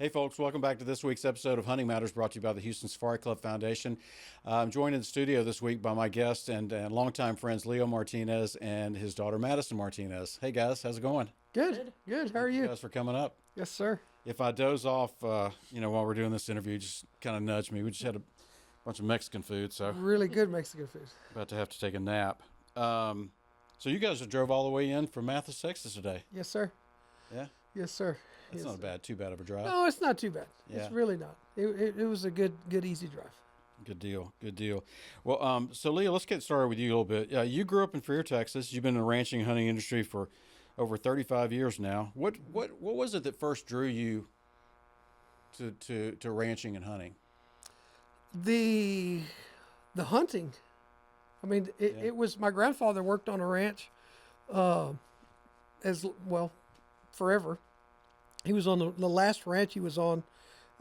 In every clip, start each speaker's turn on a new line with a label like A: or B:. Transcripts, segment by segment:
A: Hey, folks, welcome back to this week's episode of Hunting Matters, brought to you by the Houston Safari Club Foundation. I'm joined in the studio this week by my guest and longtime friends Leo Martinez and his daughter Madison Martinez. Hey, guys, how's it going?
B: Good. How are
A: Thank
B: you?
A: guys for coming up.
B: Yes, sir.
A: If I doze off, while we're doing this interview, just kind of nudge me. We just had a bunch of Mexican food, so
B: Really good Mexican food.
A: about to have to take a nap. So you guys drove all the way in from Mathis, Texas today.
B: Yes, sir.
A: Yeah?
B: Yes, sir.
A: That's
B: Yes,
A: not
B: sir.
A: too bad of a drive.
B: No, it's not too bad.
A: Yeah.
B: It's really not. It was a good, easy drive.
A: Good deal. Well, so Leo, let's get started with you a little bit. You grew up in Freer, Texas. You've been in the ranching and hunting industry for over 35 years now. What was it that first drew you to ranching and hunting?
B: The hunting. I mean, it was my grandfather worked on a ranch, as well, forever. He was on the last ranch he was on.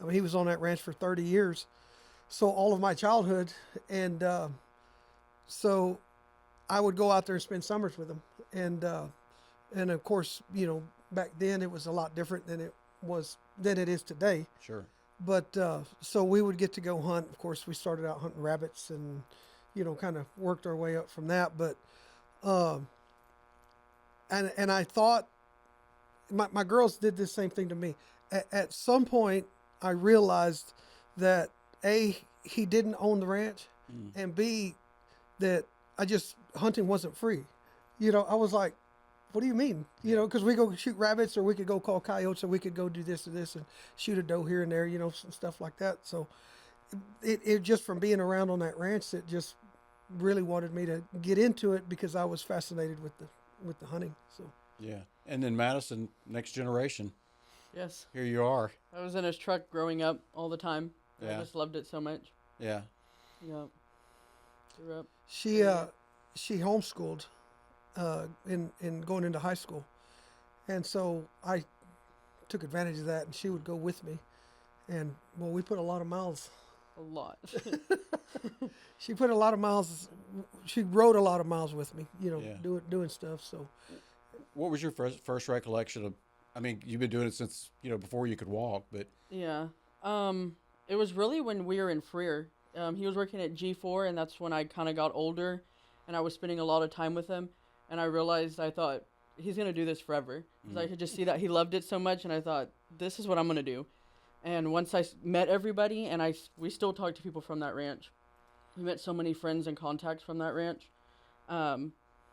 B: I mean, he was on that ranch for 30 years. So all of my childhood, and so I would go out there and spend summers with him. And of course, back then it was a lot different than it is today.
A: Sure.
B: But so we would get to go hunt. Of course, we started out hunting rabbits and kind of worked our way up from that. But and I thought my girls did the same thing to me. At some point, I realized that A, he didn't own the ranch, and B, that hunting wasn't free. I was like, what do you mean? Because we go shoot rabbits, or we could go call coyotes, or we could go do this and this and shoot a doe here and there, some stuff like that. So it just from being around on that ranch, it just really wanted me to get into it because I was fascinated with the hunting. So
A: yeah. And then Madison, next generation.
C: Yes.
A: Here you are.
C: I was in his truck growing up all the time.
A: Yeah.
C: I just loved it so much.
A: Yeah.
C: Yep. Grew up.
B: She homeschooled in going into high school, and so I took advantage of that, and she would go with me, and we put a lot of miles.
C: A lot.
B: She put a lot of miles. She rode a lot of miles with me,
A: Yeah.
B: doing stuff. So,
A: What was your first recollection of? I mean, you've been doing it since before you could walk, but
C: Yeah. It was really when we were in Freer. He was working at G4, and that's when I kind of got older, and I was spending a lot of time with him, and I realized, I thought, he's going to do this forever. Because I could just see that he loved it so much, and I thought, this is what I'm going to do. And once I met everybody, and we still talk to people from that ranch. We met so many friends and contacts from that ranch.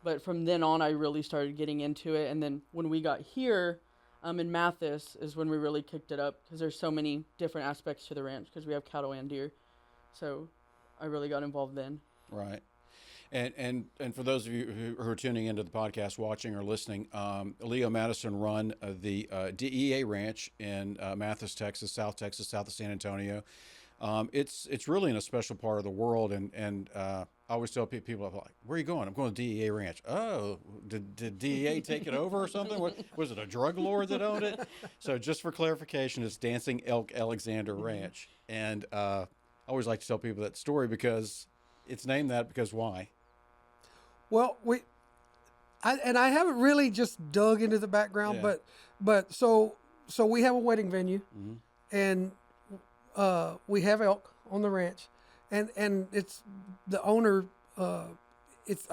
C: But from then on, I really started getting into it. And then when we got here in Mathis is when we really kicked it up, because there's so many different aspects to the ranch, because we have cattle and deer. So I really got involved then.
A: right. And for those of you who are tuning into the podcast, watching or listening, Leo Madison run the DEA Ranch in Mathis, Texas, south of San Antonio. It's really in a special part of the world, and I always tell people, I'm like, where are you going? I'm going to DEA Ranch. Oh, did DEA take it over or something? Was it a drug lord that owned it? So just for clarification, it's Dancing Elk Alexander Ranch. And I always like to tell people that story because it's named that because why?
B: well, I haven't really just dug into the background,
A: Yeah.
B: but so we have a wedding venue, and we have elk on the ranch, and it's the owner. I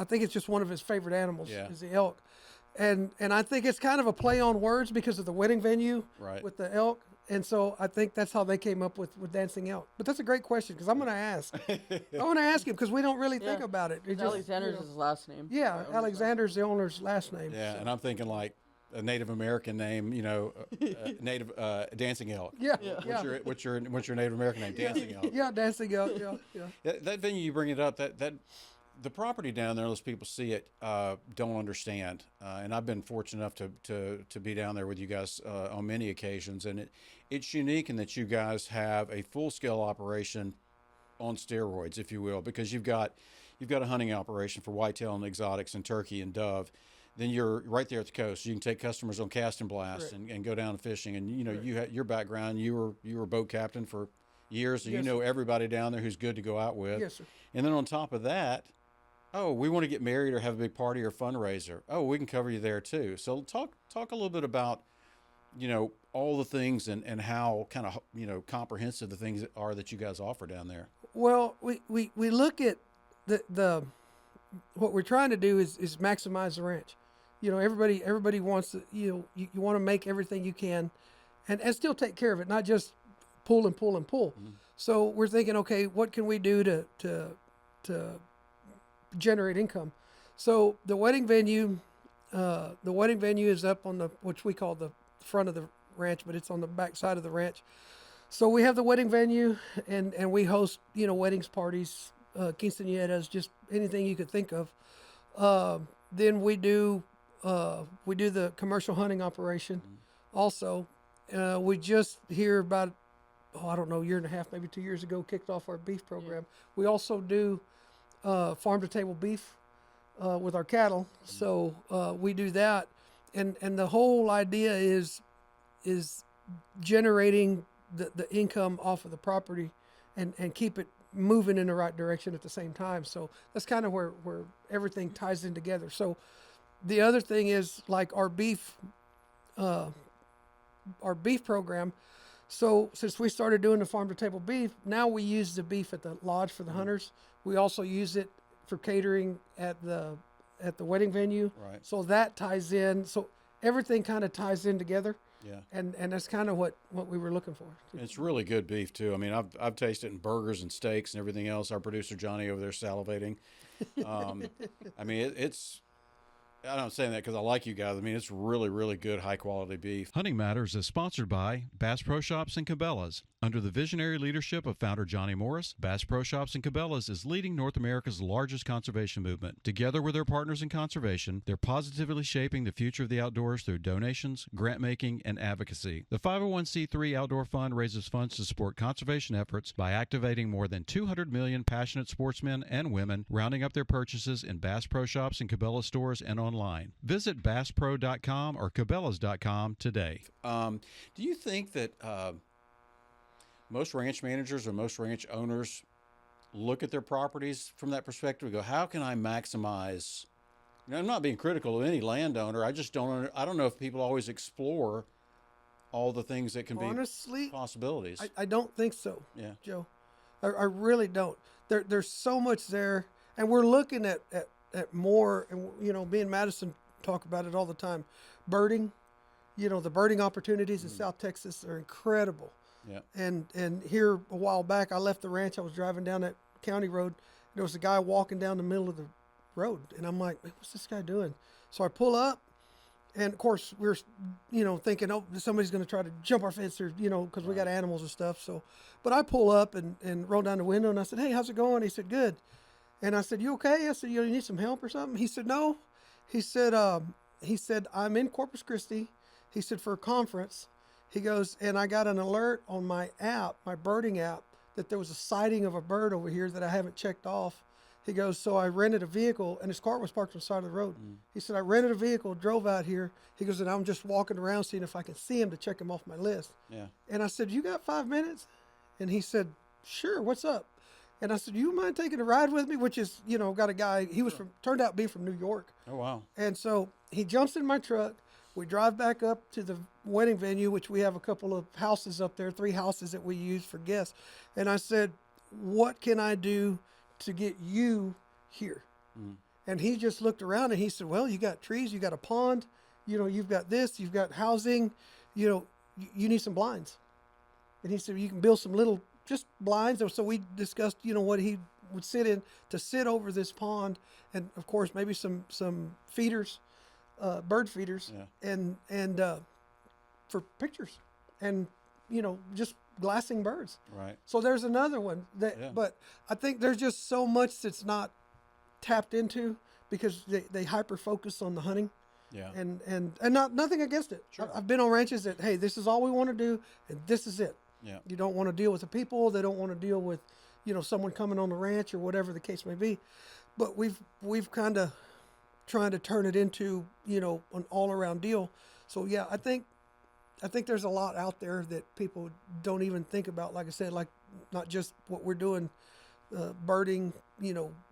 B: think it's just one of his favorite animals
A: Yeah.
B: is the elk, and I think it's kind of a play on words because of the wedding venue
A: Right.
B: with the elk, and so I think that's how they came up with Dancing Elk. But that's a great question because I'm going to ask. I'm going to ask him because we don't really think
C: Yeah.
B: about it. It just,
C: Alexander's is his last name.
B: yeah,
C: The owner's
B: Alexander's the owner's last name.
A: Yeah,
B: so.
A: and I'm thinking like a Native American name, native Dancing Elk.
B: Yeah,
C: Yeah.
B: yeah.
A: What's your Native American name? Dancing Elk.
B: Yeah, Dancing Elk. Yeah.
A: That venue you bring it up, that the property down there, those people see it, don't understand. And I've been fortunate enough to be down there with you guys on many occasions, and it's unique in that you guys have a full scale operation on steroids, if you will, because you've got a hunting operation for whitetail and exotics and turkey and dove. Then you're right there at the coast. You can take customers on cast and blast and go down fishing. And you had your background. You were a boat captain for years, so
B: Yes,
A: you know
B: sir.
A: everybody down there who's good to go out with.
B: Yes, sir.
A: And then on top of that, oh, we want to get married or have a big party or fundraiser. Oh, we can cover you there too. So talk a little bit about all the things and how kind of, comprehensive the things are that you guys offer down there.
B: Well, we look at the what we're trying to do is maximize the ranch. Everybody wants to, you want to make everything you can and still take care of it, not just pull and pull and pull. Mm-hmm. So we're thinking, okay, what can we do to generate income? So the wedding venue is up on which we call the front of the ranch, but it's on the back side of the ranch. So we have the wedding venue and we host, weddings, parties, quinceañeras, just anything you could think of. Then we do the commercial hunting operation. Also, we just here about, I don't know, a year and a half, maybe 2 years ago, kicked off our beef program. We also do farm to table beef with our cattle. So we do that. And the whole idea is generating the income off of the property and keep it moving in the right direction at the same time. So that's kind of where everything ties in together. So the other thing is like our beef program. So since we started doing the farm to table beef, now we use the beef at the lodge for the hunters. We also use it for catering at the wedding venue.
A: Right.
B: So that ties in. So everything kind of ties in together.
A: Yeah.
B: And that's kind of what we were looking for.
A: It's really good beef too. I mean, I've tasted it in burgers and steaks and everything else. Our producer Johnny over there salivating. I mean, it's. I'm not saying that because I like you guys. I mean, it's really, really good, high-quality beef. Hunting Matters is sponsored by Bass Pro Shops and Cabela's. Under the visionary leadership of founder Johnny Morris, Bass Pro Shops and Cabela's is leading North America's largest conservation movement. Together with their partners in conservation, they're positively shaping the future of the outdoors through donations, grant-making, and advocacy. The 501c3 Outdoor Fund raises funds to support conservation efforts by activating more than 200 million passionate sportsmen and women, rounding up their purchases in Bass Pro Shops and Cabela's stores and online. Visit BassPro.com or Cabela's.com today. Do you think that most ranch managers or most ranch owners look at their properties from that perspective and go, how can I maximize? I'm not being critical of any landowner. I just don't know if people always explore all the things that can
B: Honestly,
A: be possibilities.
B: I don't think so,
A: Yeah.
B: Joe. I really don't. There's so much there, and we're looking at more, and me and Madison talk about it all the time. Birding, the birding opportunities in South Texas are incredible.
A: Yeah.
B: And here a while back, I left the ranch. I was driving down that county road. There was a guy walking down the middle of the road, and I'm like, what's this guy doing? So I pull up, and of course we're thinking, oh, somebody's going to try to jump our fence, or because we got animals and stuff. So, but I pull up and roll down the window, and I said, hey, how's it going? He said, good. And I said, you okay? I said, you need some help or something? He said, no. He said, I'm in Corpus Christi. He said, for a conference. He goes, and I got an alert on my app, my birding app, that there was a sighting of a bird over here that I haven't checked off. He goes, so I rented a vehicle, and his car was parked on the side of the road. He said, I rented a vehicle, drove out here. He goes, and I'm just walking around seeing if I can see him to check him off my list.
A: Yeah.
B: And I said, you got 5 minutes? And he said, sure, what's up? And I said, do you mind taking a ride with me? Which is, got a guy, he was turned out being from New York.
A: Oh, wow.
B: And so he jumps in my truck. We drive back up to the wedding venue, which we have a couple of houses up there, 3 houses that we use for guests. And I said, what can I do to get you here? And he just looked around and he said, well, you got trees, you got a pond, you've got this, you've got housing, you need some blinds. And he said, you can build some little just blinds. And so we discussed, what he would sit in to sit over this pond, and of course maybe some feeders, bird feeders, and for pictures, and just glassing birds.
A: Right.
B: So there's another one but I think there's just so much that's not tapped into because they hyper focus on the hunting.
A: Yeah.
B: And nothing against it.
A: Sure.
B: I've been on ranches that, hey, this is all we want to do, and this is it.
A: Yeah.
B: You don't want to deal with the people. They don't want to deal with, someone coming on the ranch or whatever the case may be. But we've kind of trying to turn it into, an all around deal. So yeah, I think there's a lot out there that people don't even think about. Like I said, like not just what we're doing birding,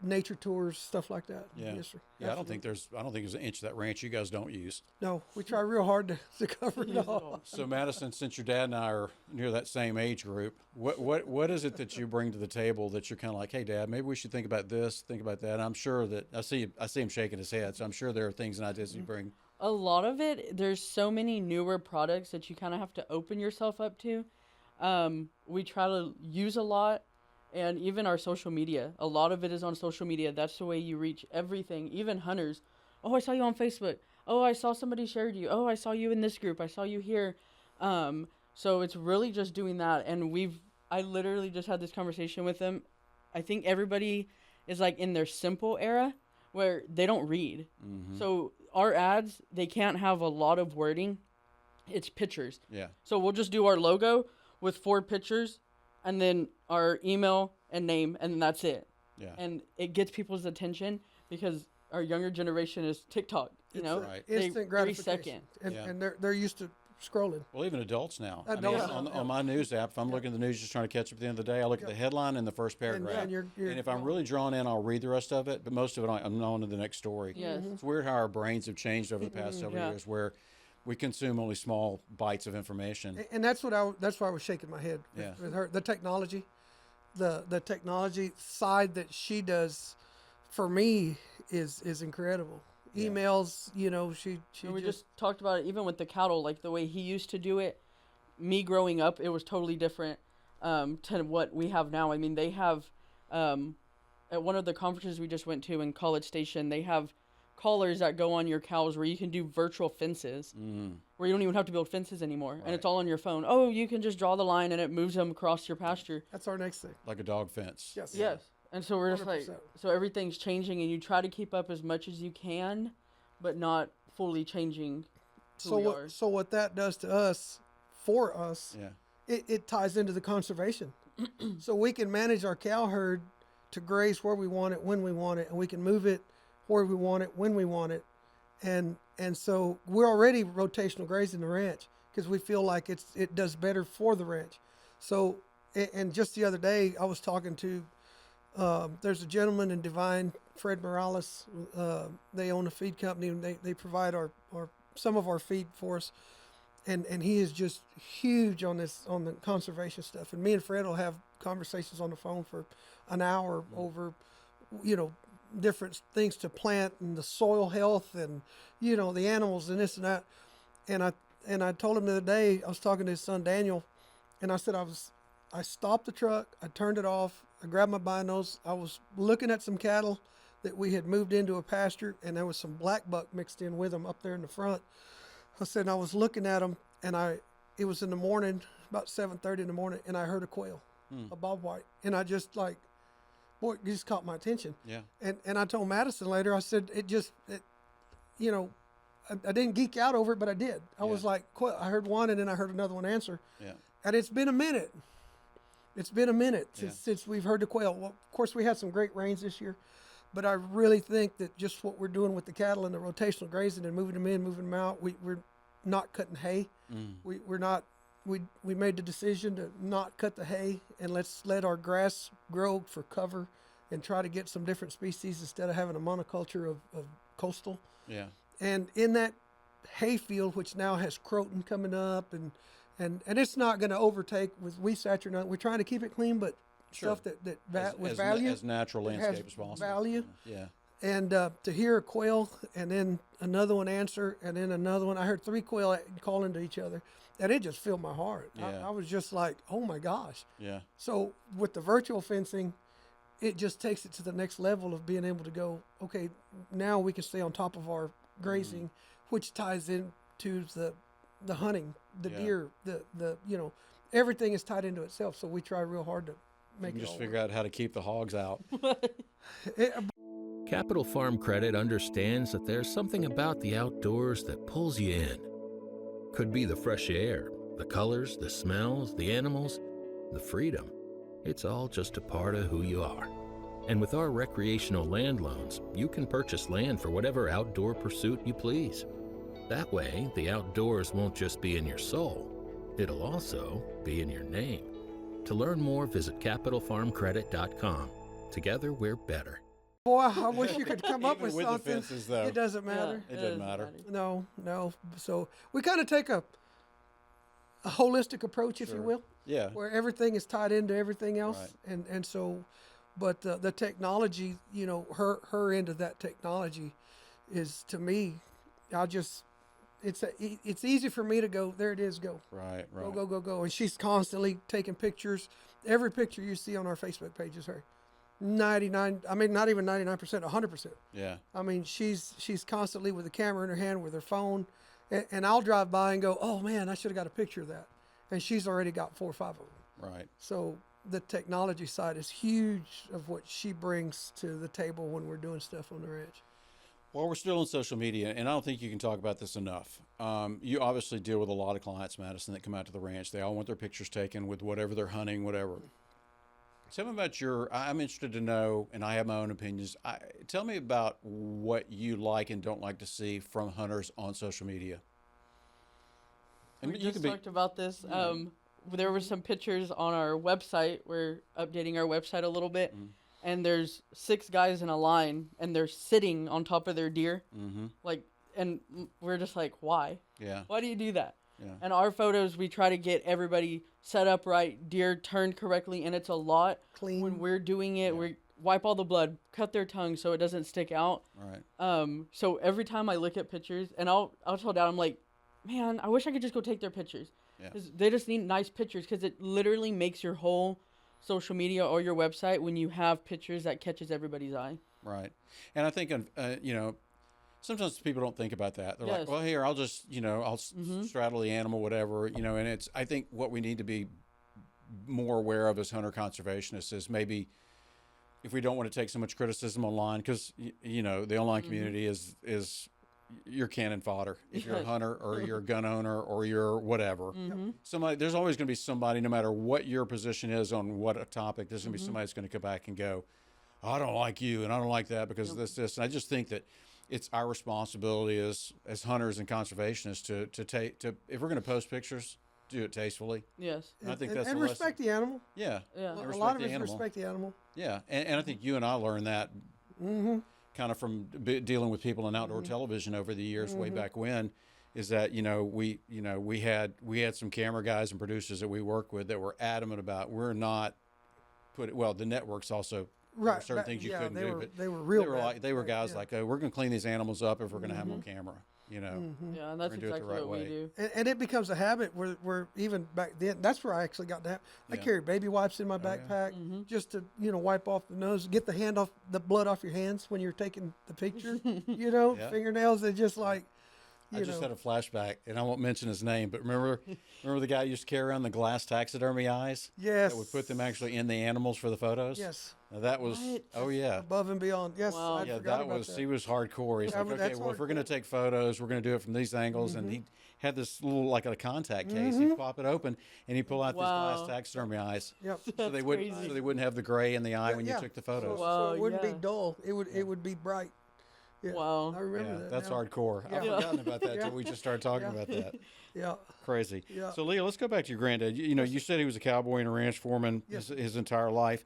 B: nature tours, stuff like that.
A: Yeah.
B: Yes, sir.
A: Yeah, I don't
B: Absolutely.
A: think there's an inch of that ranch you guys don't use.
B: No, we try real hard to cover it
C: Use it
B: all.
C: all.
A: So Madison, since your dad and I are near that same age group, what is it that you bring to the table that you're kind of like, hey, Dad, maybe we should think about this, think about that? And I'm sure that I see him shaking his head, so I'm sure there are things and ideas you bring.
C: A lot of it, there's so many newer products that you kind of have to open yourself up to. We try to use a lot, and even our social media. A lot of it is on social media. That's the way you reach everything, even hunters. Oh, I saw you on Facebook. Oh, I saw somebody shared you. Oh, I saw you in this group. I saw you here. So it's really just doing that. And I literally just had this conversation with them. I think everybody is like in their simple era where they don't read.
A: Mm-hmm.
C: So our ads, they can't have a lot of wording. It's pictures.
A: Yeah.
C: So we'll just do our logo with 4 pictures and then our email and name, and that's it.
A: Yeah.
C: And it gets people's attention because our younger generation is TikTok,
A: Right.
B: Instant
C: 3
B: gratification.
C: second.
B: And,
A: Yeah.
B: and they're used to scrolling.
A: Well, even adults now.
B: Adults
A: I mean,
B: now,
A: on my news app, if I'm looking at the news just trying to catch up at the end of the day, I look at the headline and the first paragraph.
B: And you're
A: And if I'm really drawn in, I'll read the rest of it. But most of it, I'm on to the next story.
C: Yes.
B: Mm-hmm.
A: It's weird how our brains have changed over the past several
C: Yeah.
A: years, where we consume only small bites of information.
B: And that's why I was shaking my head with,
A: Yeah.
B: with her. The technology side that she does for me is incredible.
A: Yeah.
B: Emails, she
C: And we just talked about it even with the cattle, like the way he used to do it. Me growing up, it was totally different to what we have now. I mean, they have at one of the conferences we just went to in College Station, they have collars that go on your cows where you can do virtual fences, where you don't even have to build fences anymore, and it's all on your phone. Oh, you can just draw the line and it moves them across your pasture.
B: That's our next thing.
A: Like a dog fence.
B: Yes.
C: Yes. And so we're just like,
B: 100%.
C: so everything's changing, and you try to keep up as much as you can, but not fully changing who we are.
B: So what that does to us, for us,
A: Yeah.
B: it ties into the conservation. So we can manage our cow herd to graze where we want it, when we want it, and we can move it where we want it, when we want it. And so we're already rotational grazing the ranch because we feel like it does better for the ranch. So, and just the other day, I was talking to, there's a gentleman in Divine, Fred Morales. They own a feed company, and they provide some of our feed for us. And he is just huge on the conservation stuff. And me and Fred will have conversations on the phone for an hour over, different things to plant and the soil health and, the animals and this and that. And I told him the other day, I was talking to his son Daniel, and I said I stopped the truck, I turned it off, I grabbed my binos, I was looking at some cattle that we had moved into a pasture, and there was some black buck mixed in with them up there in the front. I said, I was looking at them, and it was in the morning, about 7:30 in the morning, and I heard a quail, a bobwhite, and I just it just caught my attention.
A: Yeah.
B: And I told Madison later, I said, I didn't geek out over it, but I did. I was like, quail. I heard one, and then I heard another one answer.
A: Yeah.
B: And it's been a minute. It's been a minute since we've heard the quail. Well, of course, we had some great rains this year, but I really think that just what we're doing with the cattle and the rotational grazing and moving them in, moving them out, we're not cutting hay. We're not. We made the decision to not cut the hay and let's let our grass grow for cover and try to get some different species instead of having a monoculture of coastal.
A: Yeah.
B: And in that hay field, which now has croton coming up, and it's not going to overtake with weed satch or nothing. We're trying to keep it clean, but
A: Sure.
B: stuff that
A: As
B: value,
A: as natural
B: it
A: landscape
B: has
A: as possible.
B: value.
A: Yeah.
B: And to hear a quail and then another one answer and then another one, I heard 3 quail calling to each other, and it just filled my heart.
A: Yeah.
B: I was just like, oh my gosh.
A: Yeah.
B: So with the virtual fencing, it just takes it to the next level of being able to go, okay, now we can stay on top of our grazing, which ties into the hunting, the
A: Yeah.
B: deer, the everything is tied into itself. So we try real hard to
A: You
B: make
A: can
B: it
A: just
B: all
A: figure out how to keep the hogs out.
D: Capital Farm Credit understands that there's something about the outdoors that pulls you in. Could be the fresh air, the colors, the smells, the animals, the freedom. It's all just a part of who you are. And with our recreational land loans, you can purchase land for whatever outdoor pursuit you please. That way, the outdoors won't just be in your soul, it'll also be in your name. To learn more, visit CapitalFarmCredit.com Together, we're better.
B: Boy, I wish you could come up
A: Even
B: with
A: with the
B: something.
A: fences, though.
B: It doesn't matter.
A: It doesn't matter.
B: No. So we kind of take a holistic approach, if you will,
A: Yeah.
B: where everything is tied into everything else,
A: Right.
B: and so, but the technology, you know, her end of that technology is, to me, it's easy for me to go, there it is, go.
A: Right.
B: Go. And she's constantly taking pictures. Every picture you see on our Facebook page is her. 99, I mean, not even 99%, 100%.
A: Yeah.
B: I mean, she's constantly with the camera in her hand, with her phone, and I'll drive by and go, oh man, I should have got a picture of that. And she's already got 4 or 5 of them.
A: Right.
B: So the technology side is huge of what she brings to the table when we're doing stuff on the ranch.
A: Well, we're still on social media, and I don't think you can talk about this enough. You obviously deal with a lot of clients, Madison, that come out to the ranch. They all want their pictures taken with whatever they're hunting, whatever. Tell me about I'm interested to know, and I have my own opinions. Tell me about what you like and don't like to see from hunters on social media. And
C: We just talked about this. There were some pictures on our website. We're updating our website a little bit. And there's 6 guys in a line, and they're sitting on top of their deer. Like, and we're just like, why?
A: Yeah.
C: Why do you do that?
A: Yeah.
C: And our photos, we try to get everybody set up right, deer turned correctly, and it's a lot.
B: Clean.
C: When we're doing it, we wipe all the blood, cut their tongue so it doesn't stick out.
A: Right.
C: So every time I look at pictures, and I'll tell Dad, I'm like, man, I wish I could just go take their pictures.
A: Yeah.
C: 'Cause they just need nice pictures, because it literally makes your whole social media or your website when you have pictures that catches everybody's eye.
A: Right. And I think, you know, sometimes people don't think about that. They're like,
C: Yes.
A: well, here, I'll just, you know, I'll straddle the animal, whatever, you know, and I think what we need to be more aware of as hunter conservationists is maybe if we don't want to take so much criticism online, because, you know, the online community is your cannon fodder. If you're a hunter or you're a gun owner or you're whatever, somebody, there's always going to be somebody, no matter what your position is on what a topic, there's going to be somebody that's going to come back and go, I don't like you and I don't like that because of this. And I just think that it's our responsibility as hunters and conservationists to if we're going to post pictures, do it tastefully.
C: Yes.
A: And I think that's
B: and
A: the lesson.
B: respect the animal.
A: Yeah.
C: Yeah.
A: And
B: A
A: respect
B: lot of
A: the
B: it is
A: animal.
B: respect the animal.
A: Yeah, and I think you and I learned that kind of from dealing with people in outdoor television over the years, way back when, is that we had some camera guys and producers that we worked with that were adamant about we're not the networks also. There were
B: Right.
A: certain things you couldn't do, but
B: they were real.
A: they were
B: bad.
A: guys
B: Yeah.
A: like, oh, we're going to clean these animals up if we're going to have them on camera. You know.
C: Yeah, and that's
A: We're gonna do it the
C: exactly
A: right
C: what
A: way.
C: we do.
B: And it becomes a habit where even back then, that's where I actually got that. I carry baby wipes in my backpack just to, wipe off the nose, get the blood off your hands when you're taking the picture,
A: Yeah.
B: fingernails, they're just like,
A: I just had a flashback, and I won't mention his name, but remember the guy who used to carry around the glass taxidermy eyes?
B: yes.
A: That would put them actually in the animals for the photos?
B: Yes.
A: Now that was, oh yeah.
B: Above and beyond. Yes.
C: Wow.
B: I
A: Yeah,
B: forgot
A: that
B: about
A: was,
B: that.
A: he was hardcore. He's
B: Yeah,
A: like,
B: but
A: okay,
B: that's
A: well, if we're going to
B: hardcore.
A: take photos, we're going to do it from these angles. And he had this little, like a contact case. He'd pop it open, and he'd pull out these
C: Wow.
A: glass taxidermy eyes.
B: Yep.
A: So they wouldn't,
C: crazy.
A: so they wouldn't have the gray in the eye when you
B: Yeah.
A: took the photos.
C: Wow.
B: So it wouldn't
C: yeah.
B: be dull. It would be bright. Yeah.
C: Wow.
B: I remember
A: Yeah,
B: that.
A: that's
B: now.
A: hardcore. I've
B: Yeah.
A: forgotten about that
B: Yeah.
A: until we just started talking about that.
B: Yeah.
A: Crazy.
B: Yeah.
A: So, Leo, let's go back to your granddad. You said he was a cowboy and a ranch foreman his entire life.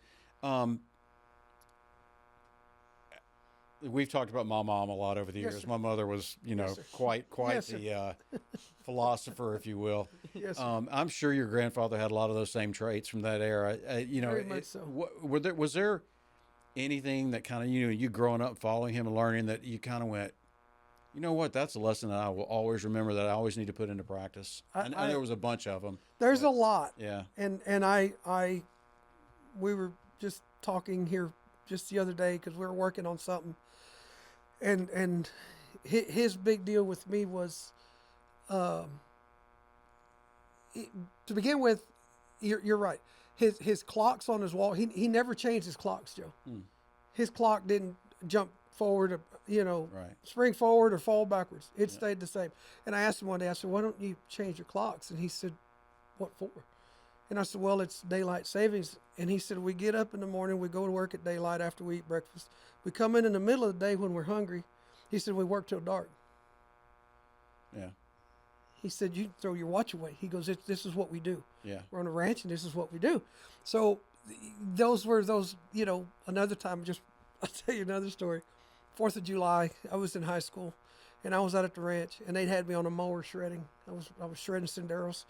A: We've talked about my mom a lot over the
B: Yes,
A: years.
B: sir.
A: My mother was,
B: sir.
A: quite
B: Yes, sir.
A: the philosopher, if you will.
B: Yes. Sir.
A: I'm sure your grandfather had a lot of those same traits from that era.
B: Very much so.
A: Was there anything that kind of, you growing up, following him and learning that you kind of went, you know what, that's a lesson that I will always remember that I always need to put into practice. And there was a bunch of them.
B: There's a lot.
A: Yeah.
B: And we were just talking here just the other day because we were working on something, and his big deal with me was, to begin with, you're right. His clocks on his wall. He never changed his clocks, Joe. His clock didn't jump forward,
A: Right.
B: spring forward or fall backwards. It stayed the same. And I asked him one day, I said, why don't you change your clocks? And he said, what for? And I said, well, it's daylight savings. And he said, we get up in the morning, we go to work at daylight after we eat breakfast. We come in the middle of the day when we're hungry. He said, we work till dark.
A: Yeah.
B: He said, you throw your watch away. He goes, this is what we do.
A: Yeah.
B: We're on a ranch and this is what we do. So those were those, another time, I'll tell you another story. 4th of July, I was in high school, and I was out at the ranch, and they'd had me on a mower shredding. I was shredding cinderos.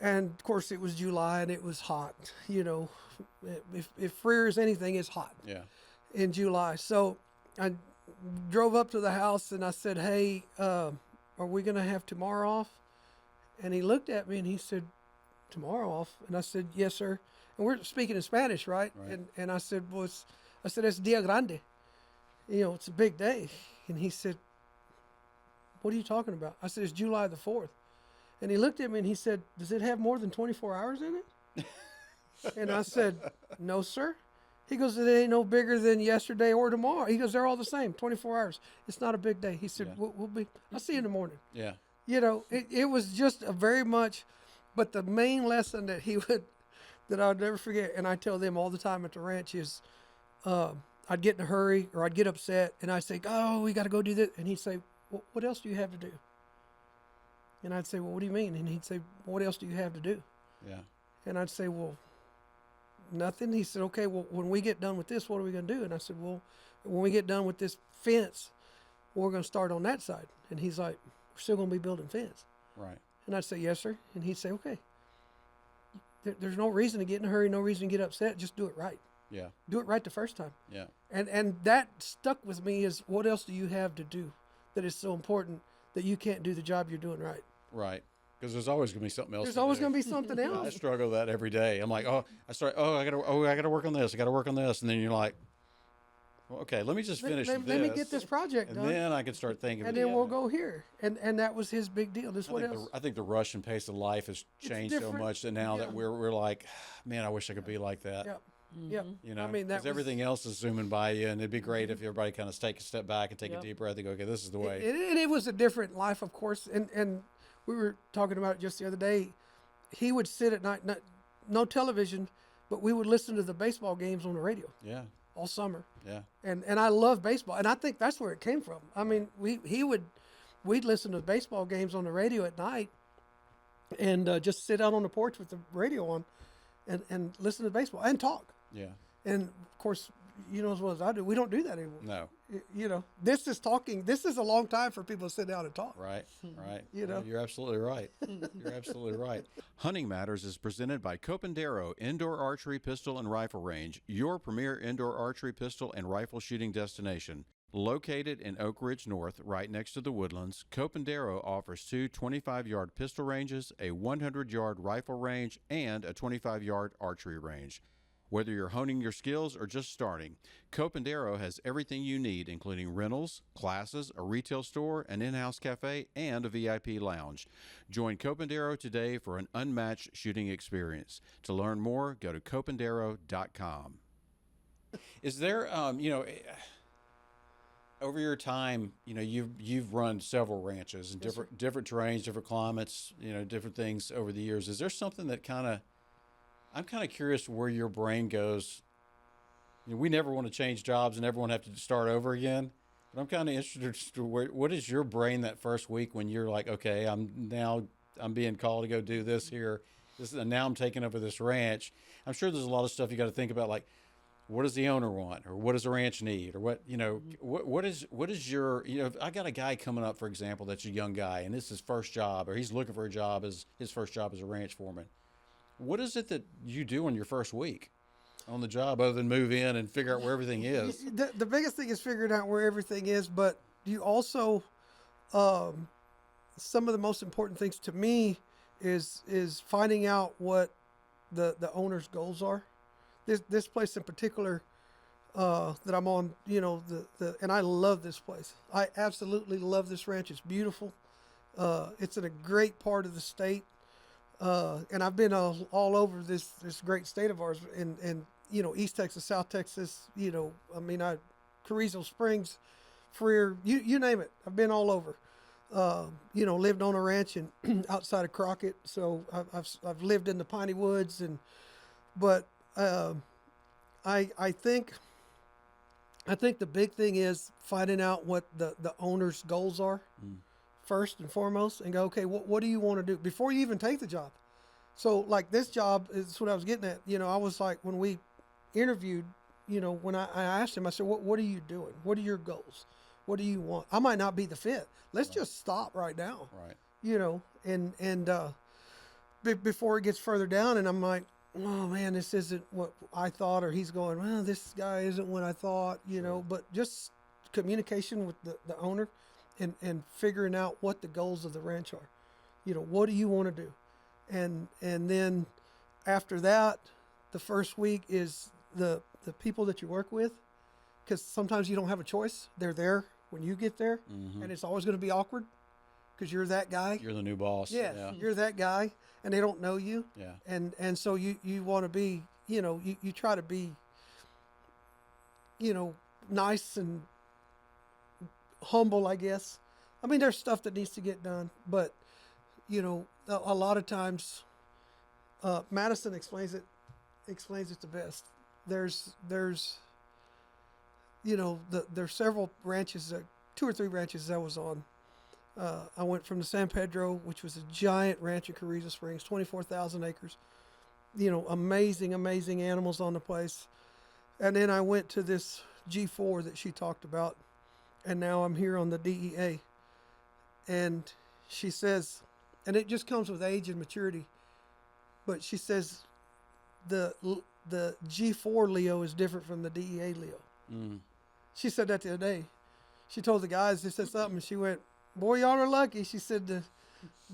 B: And, of course, it was July, and it was hot. If Freer is anything, it's hot in July. So I drove up to the house, and I said, hey, are we going to have tomorrow off? And he looked at me, and he said, tomorrow off? And I said, yes, sir. And we're speaking in Spanish, right? And I said, well, it's Dia Grande. It's a big day. And he said, what are you talking about? I said, it's July the 4th. And he looked at me and he said, does it have more than 24 hours in it? And I said, no, sir. He goes, it ain't no bigger than yesterday or tomorrow. He goes, they're all the same, 24 hours. It's not a big day. He said, I'll see you in the morning.
A: Yeah.
B: It was just a very much, but the main lesson that that I would never forget, and I tell them all the time at the ranch is, I'd get in a hurry or I'd get upset and I'd say, oh, we got to go do this. And he'd say, well, what else do you have to do? And I'd say, well, what do you mean? And he'd say, what else do you have to do?
A: Yeah.
B: And I'd say, well, nothing. He said, okay, well, when we get done with this, what are we going to do? And I said, well, when we get done with this fence, we're going to start on that side. And he's like, we're still going to be building fence.
A: Right.
B: And I'd say, yes, sir. And he'd say, okay. There's no reason to get in a hurry, no reason to get upset. Just do it right.
A: Yeah.
B: Do it right the first time.
A: Yeah.
B: And that stuck with me is, what else do you have to do that is so important that you can't do the job you're doing right?
A: Right. Because there's always going to be something else.
B: There's always going to be something
A: I
B: else.
A: struggle with that every day. I'm like, I got to work on this. I got to work on this. And then you're like, well, okay, let me just finish this.
B: Let me get this project
A: and
B: done.
A: then I can start thinking.
B: And then we'll go here. And that was his big deal.
A: I think the rush and pace of life has changed so much that now that we're like, man, I wish I could be like that.
B: Yep. Yep.
A: I mean, because everything else is zooming by you, and it'd be great if everybody kind of take a step back and take a deep breath and go, okay, this is the way.
B: And it was a different life, of course. And we were talking about it just the other day. He would sit at night, no television, but we would listen to the baseball games on the radio.
A: Yeah.
B: All summer.
A: Yeah.
B: And I love baseball, and I think that's where it came from. I mean, we'd listen to baseball games on the radio at night, and just sit out on the porch with the radio on, and listen to baseball and talk.
A: Yeah.
B: And of course, as well as I do, we don't do that anymore.
A: No.
B: This is talking. This is a long time for people to sit down and talk.
A: Right. Right.
B: You're
A: absolutely right. You're absolutely right. Hunting Matters is presented by Copandero Indoor Archery Pistol and Rifle Range, your premier indoor archery pistol and rifle shooting destination. Located in Oak Ridge North, right next to the Woodlands, Copandero offers 2 25-yard pistol ranges, a 100-yard rifle range, and a 25-yard archery range. Whether you're honing your skills or just starting, Copandero has everything you need, including rentals, classes, a retail store, an in-house cafe, and a VIP lounge. Join Copandero today for an unmatched shooting experience. To learn more, go to copandero.com. Is there, over your time, you've run several ranches and different terrains, different climates, different things over the years. Is there something that I'm kind of curious where your brain goes. We never want to change jobs and never want to have to start over again. But I'm kind of interested to what is your brain that first week when you're like, okay, I'm being called to go do this here. And now I'm taking over this ranch. I'm sure there's a lot of stuff you got to think about, like, what does the owner want, or what does the ranch need, or what is your, if I got a guy coming up, for example, that's a young guy and it's his first job, or he's looking for a job as his first job as a ranch foreman. What is it that you do on your first week on the job other than move in and figure out where everything is?
B: The biggest thing is figuring out where everything is, but you also, some of the most important things to me is finding out what the owner's goals are. This place in particular that I'm on, and I love this place. I absolutely love this ranch. It's beautiful. It's in a great part of the state. And I've been all over this great state of ours, and East Texas, South Texas, Carrizo Springs, Freer, you name it. I've been all over. Lived on a ranch and outside of Crockett, so I've lived in the piney woods, but I think the big thing is finding out what the owner's goals are. First and foremost, and go, okay, what do you want to do before you even take the job? So like this job is what I was getting at. You know, I was like, when we interviewed, you know, when I asked him, I said, what are you doing? What are your goals? What do you want? I might not be the fit. Let's just stop right now.
A: Right.
B: You know, and before it gets further down, and I'm like, oh man, this isn't what I thought, or he's going, well, this guy isn't what I thought, you know, but just communication with the owner and figuring out what the goals of the ranch are. You know, what do you want to do? And then after that, the first week is the people that you work with, because sometimes you don't have a choice. They're there when you get there, and it's always going to be awkward because you're that guy.
A: You're the new boss.
B: Yes,
A: Yeah.
B: you're that guy, and they don't know you.
A: Yeah.
B: And so you want to be, you know, you try to be, you know, nice and humble, I guess. I mean, there's stuff that needs to get done, but, you know, a lot of times, Madison explains it the best. There's, you know, there's several ranches, 2 or 3 ranches I was on. I went from the San Pedro, which was a giant ranch in Carrizo Springs, 24,000 acres. You know, amazing animals on the place. And then I went to this G4 that she talked about, and now I'm here on the DEA. And she says, and it just comes with age and maturity, but she says the G4 Leo is different from the DEA Leo.
A: Mm.
B: She said that the other day. She told the guys, they said something, and she went, boy, y'all are lucky. She said the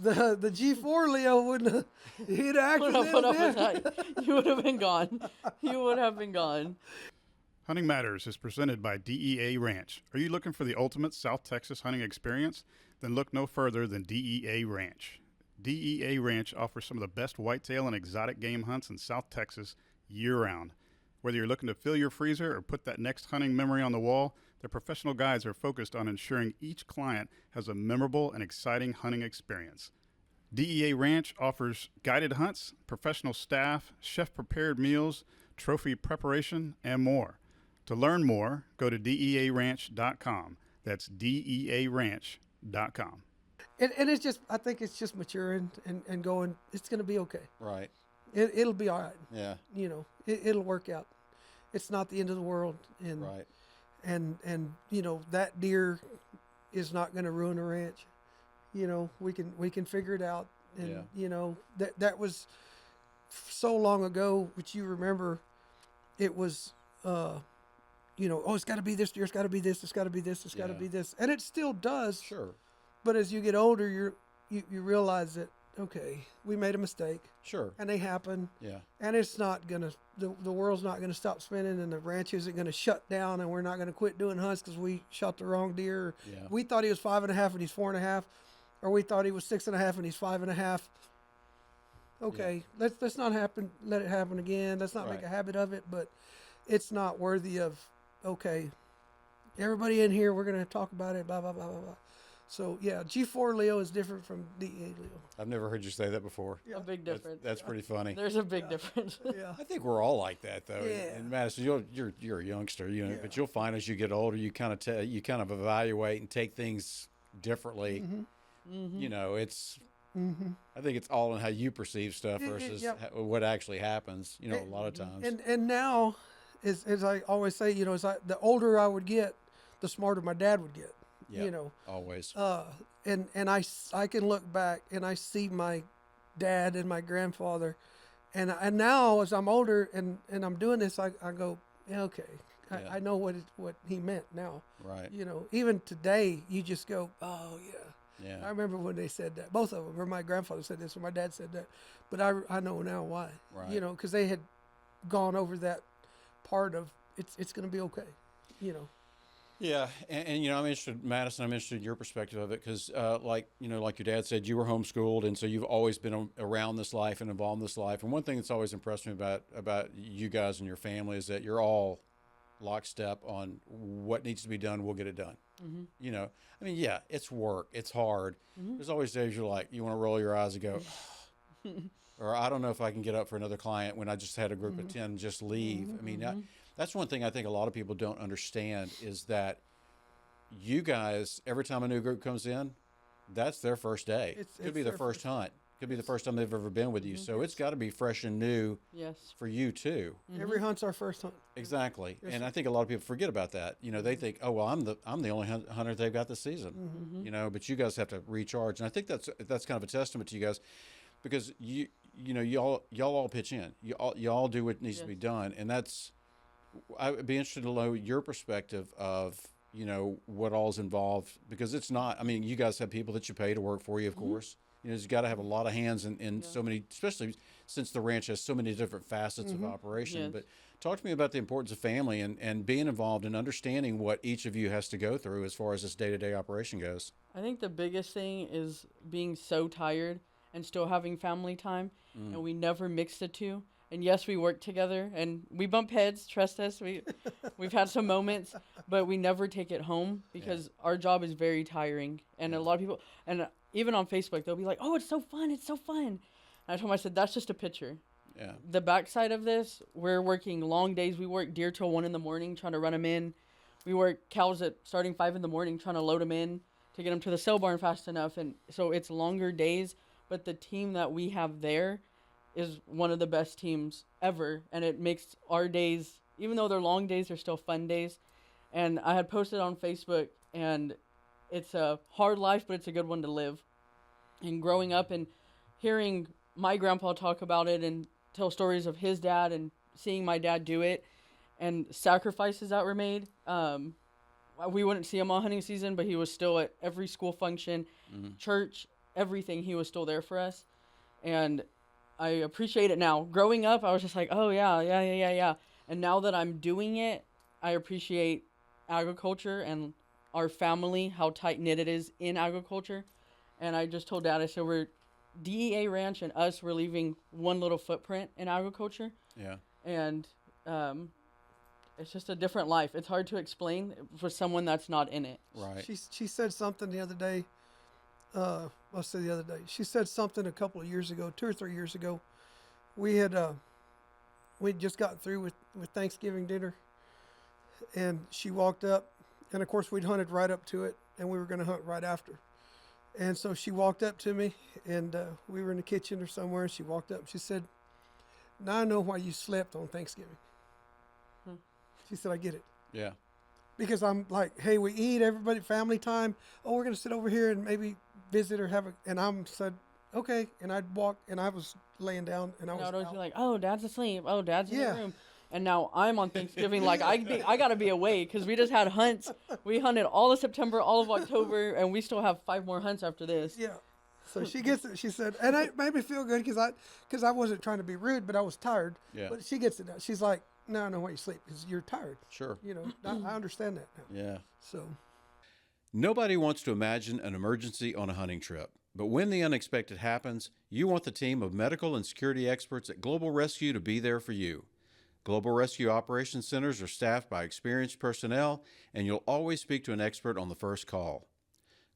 B: G4 Leo wouldn't have, he'd have
C: Would have put up with
B: acted.
C: that. You would have been gone. You would have been gone.
E: Hunting Matters is presented by DEA Ranch. Are you looking for the ultimate South Texas hunting experience? Then look no further than DEA Ranch. DEA Ranch offers some of the best whitetail and exotic game hunts in South Texas year-round. Whether you're looking to fill your freezer or put that next hunting memory on the wall, their professional guides are focused on ensuring each client has a memorable and exciting hunting experience. DEA Ranch offers guided hunts, professional staff, chef-prepared meals, trophy preparation, and more. To learn more, go to dearanch.com. That's dearanch.com.
B: And it's just, I think it's just maturing and going, it's going to be okay.
A: Right.
B: It'll be all right.
A: Yeah.
B: You know, it'll work out. It's not the end of the world. And,
A: Right.
B: and you know, that deer is not going to ruin a ranch. You know, we can figure it out. And,
A: Yeah.
B: you know, that was so long ago, which you remember, it was, you know, oh, it's got to be this deer, it's got to be this, it's got to be this, it's got to
A: Yeah.
B: be this. And it still does.
A: Sure.
B: But as you get older, you realize that, okay, we made a mistake,
A: Sure.
B: and they happen,
A: Yeah.
B: and it's not gonna, the world's not gonna stop spinning, and the ranch isn't gonna shut down, and we're not gonna quit doing hunts because we shot the wrong deer.
A: Yeah.
B: We thought he was 5.5 and he's 4.5, or we thought he was 6.5 and he's 5.5. Okay, let's not happen. Let it happen again. Let's not make
A: Right.
B: a habit of it. But it's not worthy of. Okay, everybody in here, we're gonna talk about it. Blah blah blah blah blah. So yeah, G4 Leo is different from DEA Leo.
A: I've never heard you say that before.
C: A big
A: That's,
C: difference.
A: that's pretty funny.
C: There's a big difference.
B: Yeah.
A: I think we're all like that, though.
B: Yeah.
A: And Madison, you're a youngster, you know,
B: Yeah.
A: but you'll find as you get older, you kind of evaluate and take things differently. You know, it's. I think it's all in how you perceive stuff versus
B: yep.
A: what actually happens. You know, a lot of times.
B: And now, as I always say, you know, the older I would get, the smarter my dad would get.
A: Yeah,
B: You know.
A: always.
B: And I can look back and I see my dad and my grandfather, and now as I'm older and I'm doing this, I go, yeah, okay,
A: Yeah.
B: I know what he meant now.
A: Right.
B: You know, even today, you just go, oh yeah.
A: Yeah.
B: I remember when they said that. Both of them, or my grandfather said this, or my dad said that, but I know now why.
A: Right.
B: You know, because they had gone over that part of it's going to be okay. You know.
A: Yeah, and you know, I'm interested, Madison. I'm interested in your perspective of it because, like you know, like your dad said, you were homeschooled, and so you've always been around this life and involved in this life. And one thing that's always impressed me about you guys and your family is that you're all lockstep on what needs to be done. We'll get it done. You know, I mean, yeah, it's work, it's hard. There's always days you're like, you want to roll your eyes and go, or I don't know if I can get up for another client when I just had a group of 10 just leave. I mean, that's one thing I think a lot of people don't understand is that you guys, every time a new group comes in, that's their first day.
B: It's
A: Could be their
B: their
A: first hunt. Could be the first time they've ever been with you. So it's got to be fresh and new
C: Yes.
A: for you too.
B: Every hunt's our first hunt.
A: Exactly.
B: Yes,
A: And
B: sir.
A: I think a lot of people forget about that. You know, they think, oh, well, I'm the only hunter they've got this season, you know, but you guys have to recharge. And I think that's kind of a testament to you guys, because y'all all pitch in. Y'all do what needs to be done. And I would be interested to know your perspective of, you know, what all's involved, because it's not, I mean, you guys have people that you pay to work for you, of course. You know, you've got to have a lot of hands in so many, especially since the ranch has so many different facets of operation.
C: Yes.
A: But talk to me about the importance of family and being involved and understanding what each of you has to go through as far as this day-to-day operation goes.
C: I think the biggest thing is being so tired and still having family time, and we never mix the two. And yes, we work together and we bump heads. Trust us, we've had some moments, but we never take it home because our job is very tiring. And a lot of people, and even on Facebook, they'll be like, "Oh, it's so fun! It's so fun!" And I told them, I said, "That's just a picture.
A: Yeah.
C: The backside of this, we're working long days. We work deer till 1 a.m. trying to run them in. We work cows at starting 5 a.m. trying to load them in to get them to the sale barn fast enough. And so it's longer days. But the team that we have there is one of the best teams ever. And it makes our days, even though they're long days, they're still fun days. And I had posted on Facebook, and it's a hard life, but it's a good one to live. And growing up and hearing my grandpa talk about it and tell stories of his dad and seeing my dad do it and sacrifices that were made. We wouldn't see him all hunting season, but he was still at every school function, church, everything. He was still there for us. And I appreciate it now. Growing up, I was just like, oh, yeah. And now that I'm doing it, I appreciate agriculture and our family, how tight-knit it is in agriculture. And I just told Dad, I said, we're DEA Ranch and us, we're leaving one little footprint in agriculture.
A: Yeah.
C: And it's just a different life. It's hard to explain for someone that's not in it.
A: Right.
B: She said something the other day. I'll say the other day. She said something a couple of years ago, 2 or 3 years ago. We'd just gotten through with Thanksgiving dinner, and she walked up, and of course we'd hunted right up to it, and we were going to hunt right after. And so she walked up to me, and we were in the kitchen or somewhere, and she walked up and she said, "Now I know why you slept on Thanksgiving." She said, "I get it."
A: Yeah.
B: Because I'm like, hey, we eat, everybody, family time. Oh, we're going to sit over here and maybe visit or and I'm said, okay. And I'd walk, and I was laying down, and I was
C: I'd always
B: out.
C: be like, oh, Dad's asleep. Oh, Dad's in
B: Yeah.
C: the room. And now I'm on Thanksgiving, like I got to be awake because we just had hunts. We hunted all of September, all of October, and we still have 5 more hunts after this.
B: Yeah. So she gets it. She said, and it made me feel good because I wasn't trying to be rude, but I was tired.
A: Yeah.
B: But she gets it now. She's like, no, I know why you sleep, because you're tired.
A: Sure.
B: You know, I understand that now.
A: Yeah.
B: So
A: Nobody wants to imagine an emergency on a hunting trip, but when the unexpected happens, you want the team of medical and security experts at Global Rescue to be there for you. Global Rescue Operations Centers are staffed by experienced personnel, and you'll always speak to an expert on the first call.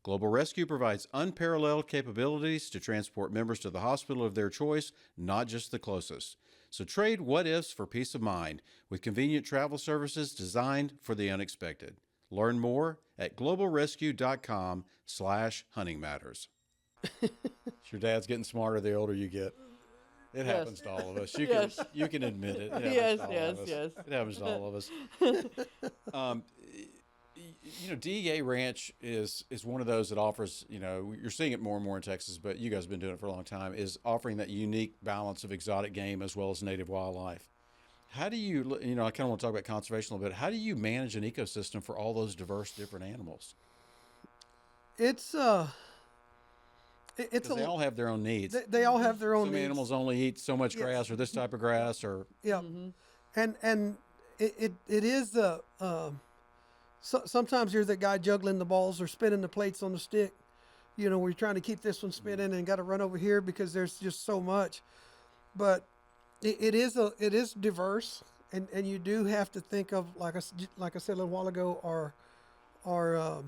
A: Global Rescue provides unparalleled capabilities to transport members to the hospital of their choice, not just the closest. So trade what-ifs for peace of mind with convenient travel services designed for the unexpected. Learn more at globalrescue.com/huntingmatters. Your dad's getting smarter the older you get. It
C: Yes.
A: happens to all of us. You
C: Yes.
A: can admit it. It happens
C: Yes,
A: to all
C: yes,
A: of us.
C: yes.
A: It happens to all of us. You know, DEA Ranch is one of those that offers, you know, you're seeing it more and more in Texas, but you guys have been doing it for a long time, is offering that unique balance of exotic game as well as native wildlife. How do you, you know, I kind of want to talk about conservation a little bit. How do you manage an ecosystem for all those diverse different animals?
B: it's
A: Because they all have their own needs.
B: they all have their own
A: Some
B: needs.
A: animals only eat so much grass or this type of grass or
B: Yeah, and it is the sometimes you're the guy juggling the balls or spinning the plates on the stick. You know, we're trying to keep this one spinning and got to run over here because there's just so much. But it is diverse, and you do have to think of, like I said a little while ago, our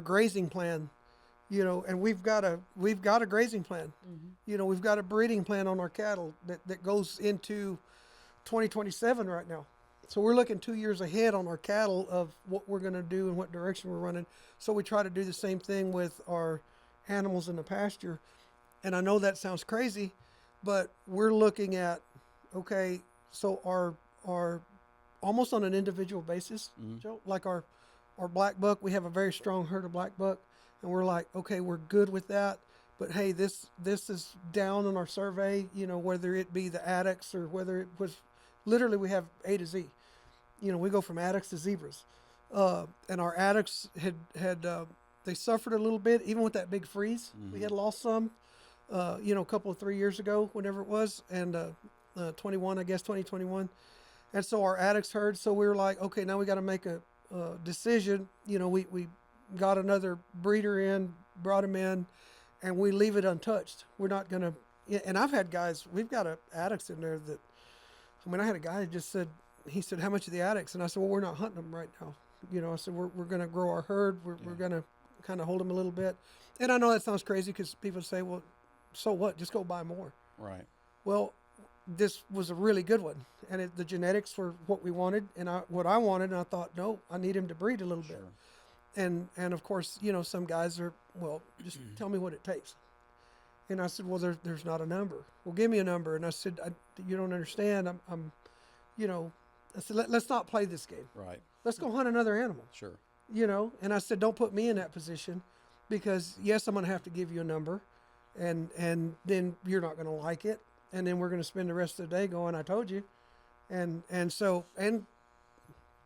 B: grazing plan. You know, and we've got a grazing plan. You know, we've got a breeding plan on our cattle that goes into 2027 right now. So we're looking 2 years ahead on our cattle of what we're going to do and what direction we're running. So we try to do the same thing with our animals in the pasture. And I know that sounds crazy, but we're looking at, okay, so our almost on an individual basis, Joe, like our black buck, we have a very strong herd of black buck, and we're like, okay, we're good with that. But hey, this is down on our survey, you know, whether it be the addicts or whether it was literally we have A to Z. You know, we go from addicts to zebras. And our addicts had they suffered a little bit, even with that big freeze. We had lost some, you know, a couple of 3 years ago, whenever it was, and 2021. And so our addicts heard, so we were like, okay, now we got to make a decision. You know, we got another breeder in, brought him in, and we leave it untouched. We're not going to, and I've had guys, we've got addicts in there that, I mean, I had a guy that just said, he said, how much are the addicts? And I said, well, we're not hunting them right now. You know, I said, we're going to grow our herd. We're going to kind of hold them a little bit. And I know that sounds crazy because people say, well, so what? Just go buy more.
A: Right.
B: Well, this was a really good one. And the genetics were what we wanted and what I wanted. And I thought, no, I need him to breed a little bit. And of course, you know, some guys are, well, just tell me what it takes. And I said, well, there's not a number. Well, give me a number. And I said, you don't understand. I'm, you know, I said, let's not play this game.
A: Right.
B: Let's go hunt another animal.
A: Sure.
B: You know, and I said, don't put me in that position because yes, I'm going to have to give you a number and then you're not going to like it. And then we're going to spend the rest of the day going, I told you. And so,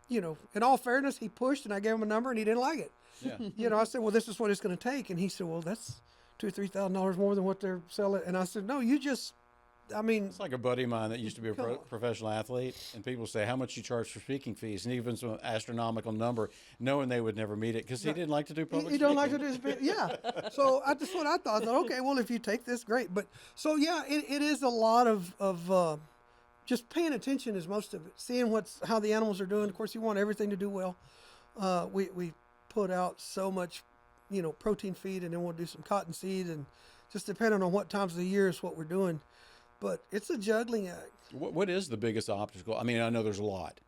B: you know, in all fairness, he pushed and I gave him a number and he didn't like it.
A: Yeah.
B: You know, I said, well, this is what it's going to take. And he said, well, that's $2,000 or $3,000 more than what they're selling. And I said, no, you just, I mean,
A: It's like a buddy of mine that used to be a professional athlete, and people say, how much you charge for speaking fees? And he gives them an astronomical number, knowing they would never meet it because he didn't like to do public
B: he
A: speaking.
B: don't like to do this. Yeah. So that's what I thought. I thought, okay, well, if you take this, great. But so, yeah, it is a lot of just paying attention is most of it. Seeing how the animals are doing. Of course, you want everything to do well. We put out so much, you know, protein feed, and then we'll do some cotton seed, and just depending on what times of the year is what we're doing. But it's a juggling act.
A: What is the biggest obstacle? I mean, I know there's a lot,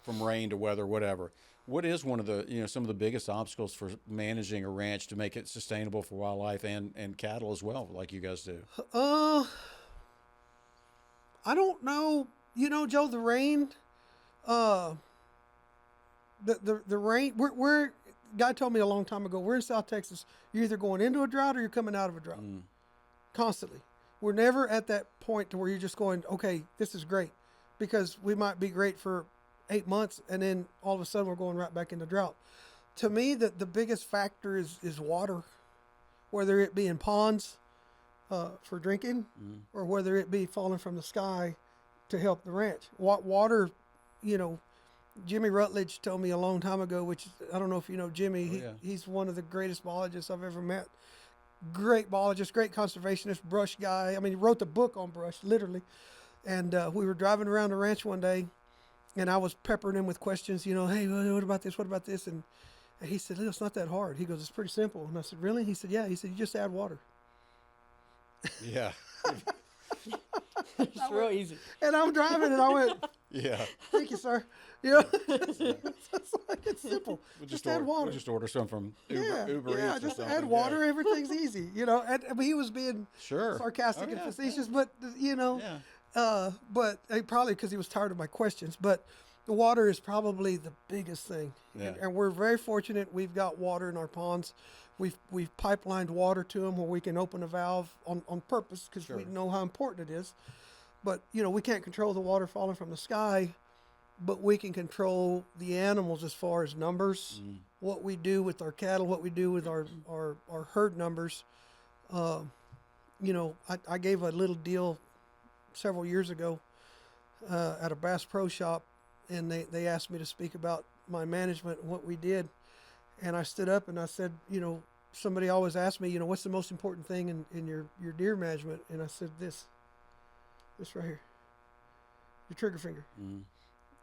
A: from rain to weather, whatever. What is one of the, you know, some of the biggest obstacles for managing a ranch to make it sustainable for wildlife and cattle as well, like you guys do?
B: I don't know. You know, Joe, the rain, the rain, we're guy told me a long time ago, we're in South Texas. You're either going into a drought or you're coming out of a drought. Constantly. We're never at that point to where you're just going, okay, this is great, because we might be great for 8 months and then all of a sudden we're going right back into drought. To me, the biggest factor is water, whether it be in ponds for drinking or whether it be falling from the sky to help the ranch. Water, you know, Jimmy Rutledge told me a long time ago, which I don't know if you know Jimmy, he's one of the greatest biologists I've ever met. Great biologist, great conservationist, brush guy. I mean, he wrote the book on brush, literally. And we were driving around the ranch one day, and I was peppering him with questions, you know, hey, what about this? What about this? And he said, Leo, it's not that hard. He goes, it's pretty simple. And I said, really? He said, yeah. He said, you just add water.
A: Yeah.
C: It's real easy.
B: And I'm driving, and I went,
A: Yeah.
B: thank you, sir. You know, it's simple. Just add water.
A: We'll just order some from Uber Eats or
B: just
A: something.
B: add water. Everything's easy. You know, and I mean, he was being sarcastic and facetious, but you know, but probably because he was tired of my questions. But the water is probably the biggest thing, and we're very fortunate. We've got water in our ponds. We've pipelined water to them where we can open a valve on purpose because we know how important it is. But you know, we can't control the water falling from the sky. But we can control the animals as far as numbers, what we do with our cattle, what we do with our herd numbers. You know, I gave a little deal several years ago at a Bass Pro Shop, and they asked me to speak about my management and what we did. And I stood up and I said, you know, somebody always asked me, you know, what's the most important thing in your deer management? And I said, this right here, your trigger finger.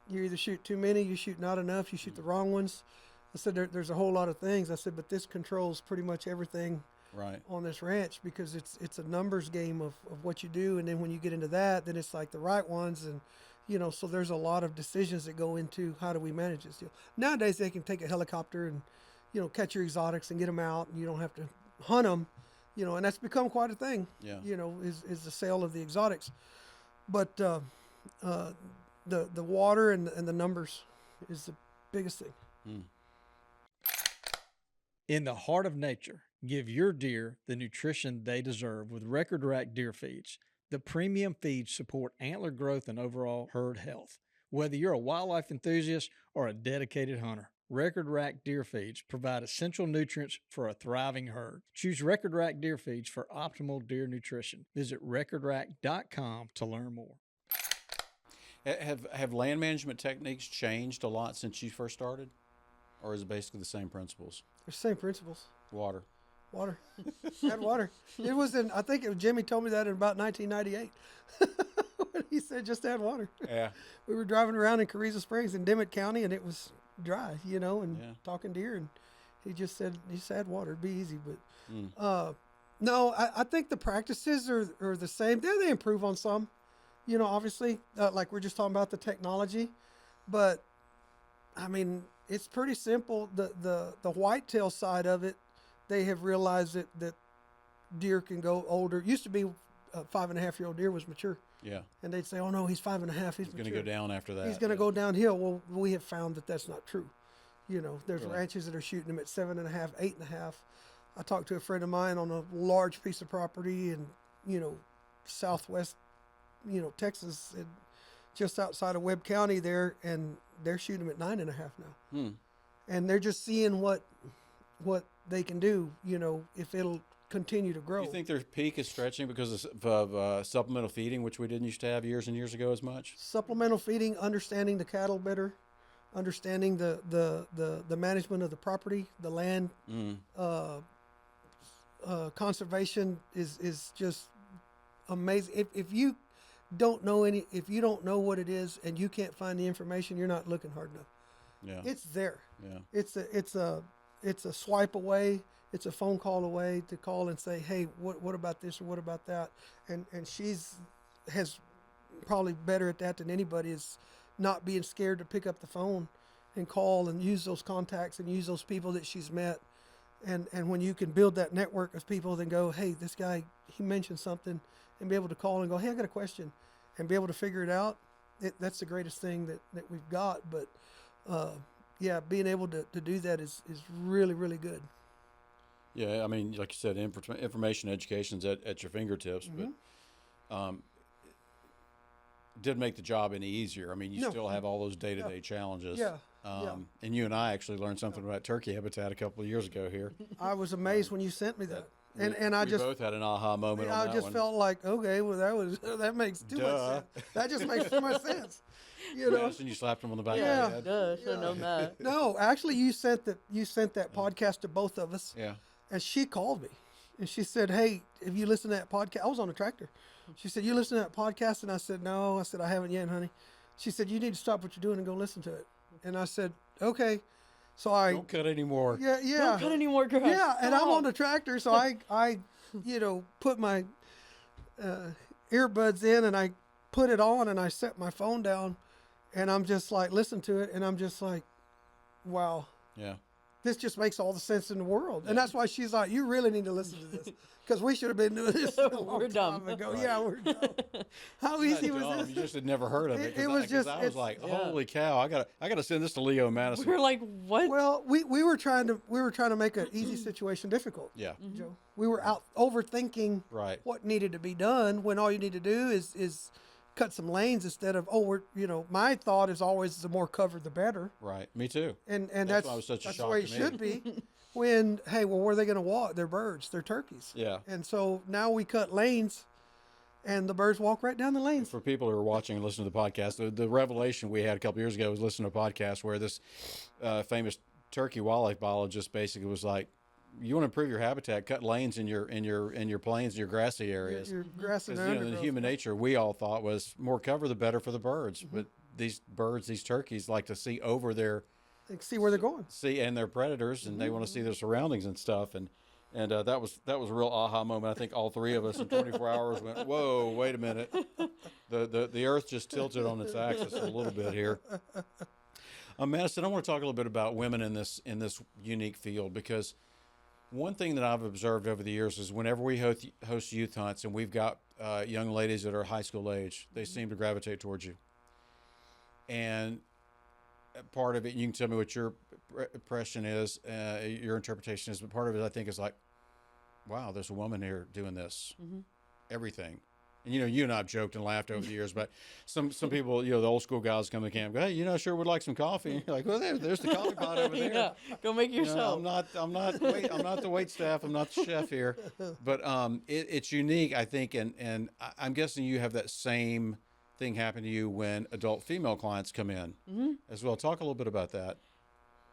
B: You either shoot too many, you shoot not enough, you shoot the wrong ones. I said, there's a whole lot of things. I said, but this controls pretty much everything on this ranch because it's a numbers game of what you do. And then when you get into that, then it's like the right ones. And, you know, so there's a lot of decisions that go into how do we manage this deal. Nowadays, they can take a helicopter and, you know, catch your exotics and get them out. And you don't have to hunt them. and that's become quite a thing.
A: Yeah.
B: Is the sale of the exotics, but the water and the numbers is the biggest thing.
A: Mm.
F: In the heart of nature, give your deer the nutrition they deserve with Record Rack deer feeds. The premium feeds support antler growth and overall herd health. Whether you're a wildlife enthusiast or a dedicated hunter, Record Rack deer feeds provide essential nutrients for a thriving herd. Choose Record Rack deer feeds for optimal deer nutrition. Visit recordrack.com to learn more.
A: Have land management techniques changed a lot since you first started, or is it basically the same principles?
B: They're the same principles.
A: Water.
B: Add water. It was I think it was Jimmy told me that in about 1998. When he said just add water.
A: Yeah.
B: We were driving around in Carrizo Springs in Dimmitt County, and it was dry, and
A: Yeah.
B: talking deer, and he just said add water. It'd be easy, but no, I think the practices are the same. They improve on some, obviously, like we're just talking about the technology, but I mean, it's pretty simple. The whitetail side of it, they have realized that deer can go older. It used to be a 5.5-year-old deer was mature.
A: Yeah.
B: And they'd say, oh no, he's 5.5. He's
A: Going to go down after that.
B: He's going to go downhill. Well, we have found that that's not true. There's ranches that are shooting them at 7.5, 8.5. I talked to a friend of mine on a large piece of property in, southwest, Texas, and just outside of Webb County there, and they're shooting them at 9.5 now. And they're just seeing what they can do, if it'll continue to grow.
A: Do you think their peak is stretching because of supplemental feeding, which we didn't used to have years and years ago as much?
B: Supplemental feeding, understanding the cattle better, understanding the management of the property, the land, conservation is just amazing. If you don't know what it is and you can't find the information, you're not looking hard enough.
A: Yeah.
B: It's there.
A: Yeah.
B: It's a swipe away. It's a phone call away to call and say, hey, what about this or what about that? And has probably better at that than anybody, is not being scared to pick up the phone and call and use those contacts and use those people that she's met. And when you can build that network of people, then go, hey, this guy, he mentioned something, and be able to call and go, hey, I got a question, and be able to figure it out. That's the greatest thing that we've got. But being able to do that is really, really good.
A: Yeah, I mean, like you said, information education's at your fingertips, but didn't make the job any easier. I mean, you still have all those day-to-day challenges.
B: Yeah.
A: And you and I actually learned something about turkey habitat a couple of years ago here.
B: I was amazed when you sent me that.
A: We both had an aha moment on that
B: I just
A: one.
B: felt like, okay, well, that makes too much sense. That just makes too much sense.
A: Madison, you slapped him on the back of the head.
C: Should have known that.
B: No, actually, you sent that podcast to both of us.
A: Yeah.
B: And she called me, and she said, hey, have you listened to that podcast? I was on a tractor. She said, you listen to that podcast? And I said, no. I said, I haven't yet, honey. She said, you need to stop what you're doing and go listen to it. And I said, okay. So I
A: Don't cut anymore.
B: Yeah.
C: Don't cut any more grass.
B: Yeah, and I'm
C: Stop.
B: on the tractor, so I put my earbuds in, and I put it on, and I set my phone down, and I'm just like, listen to it, and I'm just like, wow.
A: Yeah.
B: This just makes all the sense in the world. And that's why she's like, you really need to listen to this, because we should have been doing this a long
C: We're dumb.
B: time ago.
A: Right.
B: Yeah, we're dumb. How easy was
A: Dumb.
B: this?
A: You just had never heard of it.
B: It was just-
A: I was like, holy cow! I gotta send this to Leo Madison.
C: We were like, what?
B: Well, we were trying to make an easy situation difficult.
A: Yeah.
B: Joe. We were out overthinking
A: Right.
B: what needed to be done, when all you need to do is cut some lanes instead of, my thought is always the more cover the better.
A: Right. Me too.
B: And
A: That's
B: that's
A: why it was such a
B: that's
A: shock
B: the way it
A: to me.
B: should be. When, hey, well, where are they going to walk? They're birds. They're turkeys.
A: Yeah.
B: And so now we cut lanes, and the birds walk right down the lanes.
A: For people who are watching and listening to the podcast, the revelation we had a couple years ago was listening to a podcast where this famous turkey wildlife biologist basically was like, you want to improve your habitat, cut lanes in your plains and your grassy areas.
B: Your grass and
A: Because the
B: undergrowth.
A: human nature we all thought was more cover the better for the birds, but these birds, these turkeys, like to see over their
B: They can see where they're going.
A: and their predators, and they want to see their surroundings and stuff. And that was a real aha moment. I think all three of us in 24 hours went, whoa, wait a minute, the Earth just tilted on its axis a little bit here. Madison, I want to talk a little bit about women in this unique field, because One thing that I've observed over the years is whenever we host youth hunts and we've got young ladies that are high school age, they seem to gravitate towards you. And part of it, you can tell me what your impression is, your interpretation is, but part of it I think is like, wow, there's a woman here doing this, everything. And, you and I have joked and laughed over the years, but some people, the old school guys come to camp, go, hey, I sure would like some coffee. And you're like, well, there's the coffee pot over there.
C: Yeah, go make yourself.
A: I'm not the wait staff. I'm not the chef here, but it's unique, I think, and I'm guessing you have that same thing happen to you when adult female clients come in as well. Talk a little bit about that.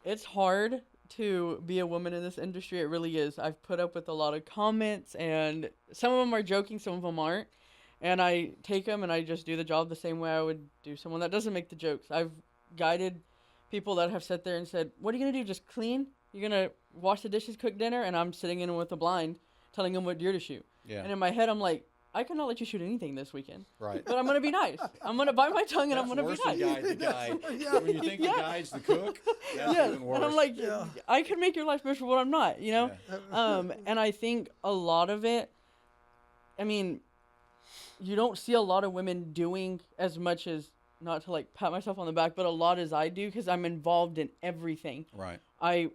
C: It's hard to be a woman in this industry. It really is. I've put up with a lot of comments, and some of them are joking, some of them aren't. And I take them and I just do the job the same way I would do someone that doesn't make the jokes. I've guided people that have sat there and said, what are you going to do? Just clean? You're going to wash the dishes, cook dinner? And I'm sitting in with a blind telling them what deer to shoot.
A: Yeah.
C: And in my head, I'm like, I cannot let you shoot anything this weekend.
A: Right.
C: But I'm going to be nice. I'm going to bite my tongue and I'm going to be nice.
A: Guide the guy. When you think the guide's the cook, that's even worse.
C: And I'm like, I can make your life miserable, but I'm not,
A: Yeah.
C: And I think a lot of it, I mean, you don't see a lot of women doing as much as, not to like pat myself on the back, but a lot as I do, because I'm involved in everything.
A: Right.
C: I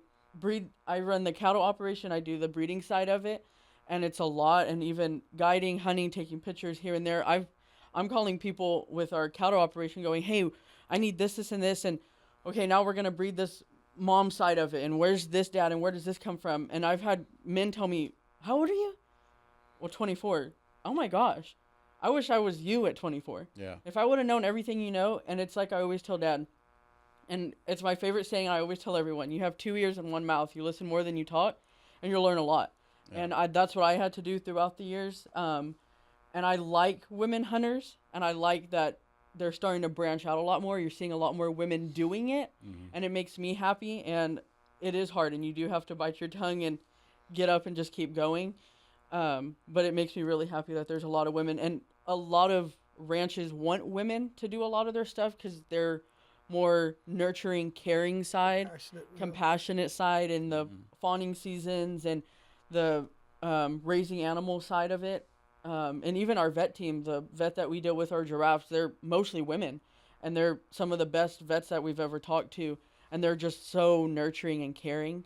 C: run the cattle operation. I do the breeding side of it, and it's a lot. And even guiding, hunting, taking pictures here and there. I'm calling people with our cattle operation going, hey, I need this, and this. And okay, now we're going to breed this mom side of it. And where's this dad? And where does this come from? And I've had men tell me, how old are you? Well, 24. Oh my gosh. I wish I was you at 24.
A: Yeah.
C: If I would have known everything you know, and it's like I always tell Dad, and it's my favorite saying I always tell everyone, you have 2 ears and 1 mouth. You listen more than you talk, and you'll learn a lot. Yeah. And that's what I had to do throughout the years. And I like women hunters, and I like that they're starting to branch out a lot more. You're seeing a lot more women doing it, and it makes me happy. And it is hard, and you do have to bite your tongue and get up and just keep going. But it makes me really happy that there's a lot of women, and a lot of ranches want women to do a lot of their stuff because they're more nurturing, caring side, compassionate side in the fawning seasons and the raising animal side of it. And even our vet team, the vet that we deal with our giraffes, they're mostly women, and they're some of the best vets that we've ever talked to, and they're just so nurturing and caring.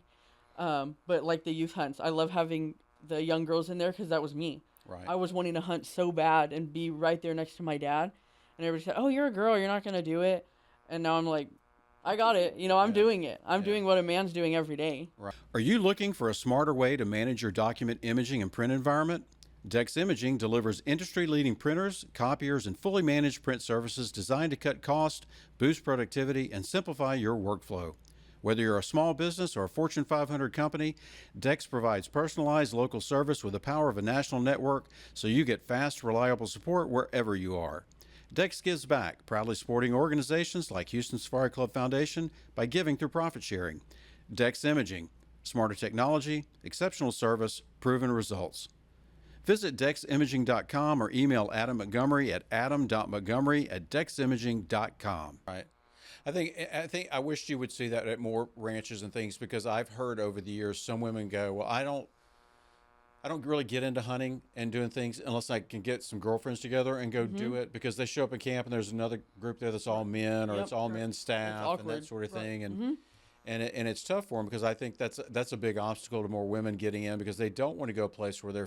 C: But like the youth hunts, I love having the young girls in there because that was me.
A: Right.
C: I was wanting to hunt so bad and be right there next to my dad, and everybody said, oh, you're a girl, you're not going to do it. And now I'm like, I got it. I'm doing it. I'm doing what a man's doing every day.
A: Right. Are you looking for a smarter way to manage your document imaging and print environment? Dex Imaging delivers industry-leading printers, copiers, and fully managed print services designed to cut cost, boost productivity, and simplify your workflow. Whether you're a small business or a Fortune 500 company, Dex provides personalized local service with the power of a national network so you get fast, reliable support wherever you are. Dex gives back, proudly supporting organizations like Houston Safari Club Foundation by giving through profit sharing. Dex Imaging, smarter technology, exceptional service, proven results. Visit deximaging.com or email Adam Montgomery at adam.montgomery@deximaging.com. Right. I think I wish you would see that at more ranches and things, because I've heard over the years some women go, well, I don't really get into hunting and doing things unless I can get some girlfriends together and go do it, because they show up at camp and there's another group there that's all men, or it's all men's staff and that sort of thing. And and it's tough for them, because I think that's a big obstacle to more women getting in, because they don't want to go a place where they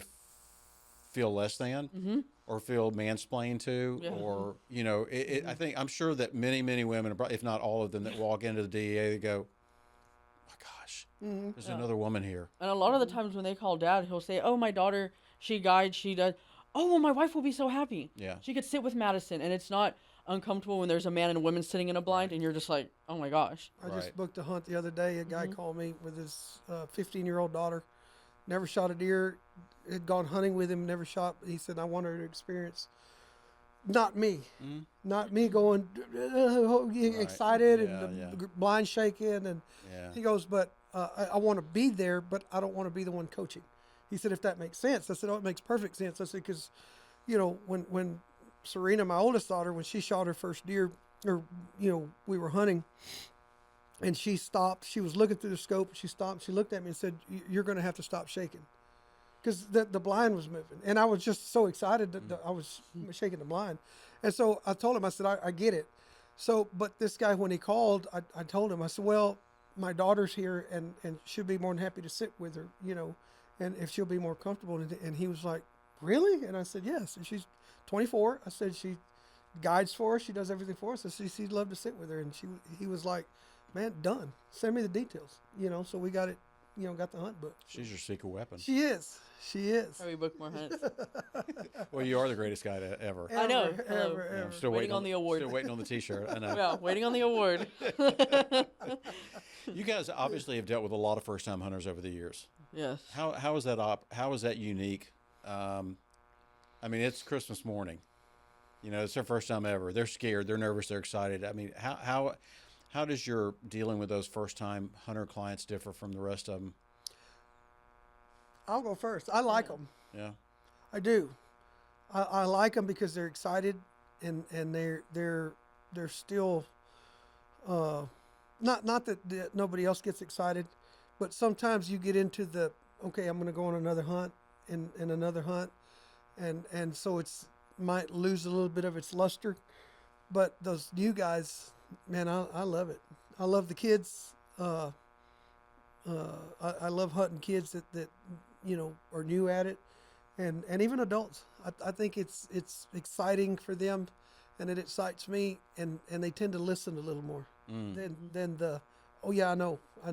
A: feel less than or feel mansplained to, or I'm sure that many women, if not all of them, that walk into the DEA, they go, oh my gosh, there's another woman here.
C: And a lot of the times when they call Dad, he'll say, oh, my daughter, she guides, she does. Oh, well, my wife will be so happy.
A: Yeah.
C: She could sit with Madison, and it's not uncomfortable when there's a man and a woman sitting in a blind, and you're just like, oh my gosh.
B: I just booked a hunt the other day. A guy called me with his 15-year-old daughter. Never shot a deer. Had gone hunting with him. Never shot. He said, I want her to experience. Not me. Not me going excited and the blind shaking. And he goes, but I want to be there, but I don't want to be the one coaching. He said, if that makes sense. I said, oh, it makes perfect sense. I said, because, when Serena, my oldest daughter, when she shot her first deer, or, we were hunting, And she stopped. She was looking through the scope. She stopped. She looked at me and said, "You're going to have to stop shaking," because the blind was moving. And I was just so excited that I was shaking the blind. And so I told him, I said, I get it. So, but this guy, when he called, I told him, I said, well, my daughter's here and she'll be more than happy to sit with her, and if she'll be more comfortable. And he was like, really? And I said, yes. And she's 24. I said, she guides for us. She does everything for us. I said, she'd love to sit with her. And he was like, man, done. Send me the details, so we got it, got the hunt booked.
A: She's your secret weapon.
B: She is.
C: How we book more hunts.
A: Well, you are the greatest guy ever.
C: I know.
B: Ever.
A: I'm still
C: Waiting on the award.
A: Still waiting on the T-shirt. I know.
C: Yeah, waiting on the award.
A: You guys obviously have dealt with a lot of first-time hunters over the years.
C: Yes.
A: How is that how is that unique? I mean, it's Christmas morning. It's their first time ever. They're scared. They're nervous. They're excited. I mean, how does your dealing with those first-time hunter clients differ from the rest of them?
B: I'll go first. I like them.
A: Yeah.
B: I do. I like them because they're excited and they're still not that nobody else gets excited, but sometimes you get into the okay, I'm going to go on another hunt and another hunt, and so it's might lose a little bit of its luster. But those new guys, man, I love it. I love the kids. I love hunting kids that are new at it, and even adults. I think it's exciting for them, and it excites me, and they tend to listen a little more than the, oh yeah, I know, I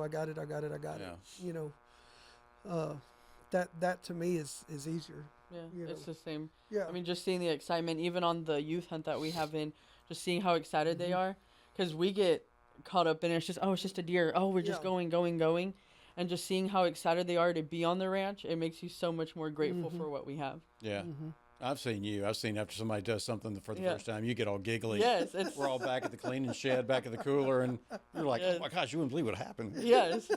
B: got it.
A: Yeah.
B: That to me is easier.
C: Yeah, it's the same.
B: Yeah.
C: I mean, just seeing the excitement, even on the youth hunt that we have in, just seeing how excited they are, because we get caught up in it. It's just a deer. Oh, we're just going. And just seeing how excited they are to be on the ranch, it makes you so much more grateful for what we have.
A: Yeah. I've seen you. I've seen after somebody does something for the first time, you get all giggly.
C: Yes.
A: We're all back at the cleaning shed, back at the cooler, and you're like, oh my gosh, you wouldn't believe what happened.
C: Yes.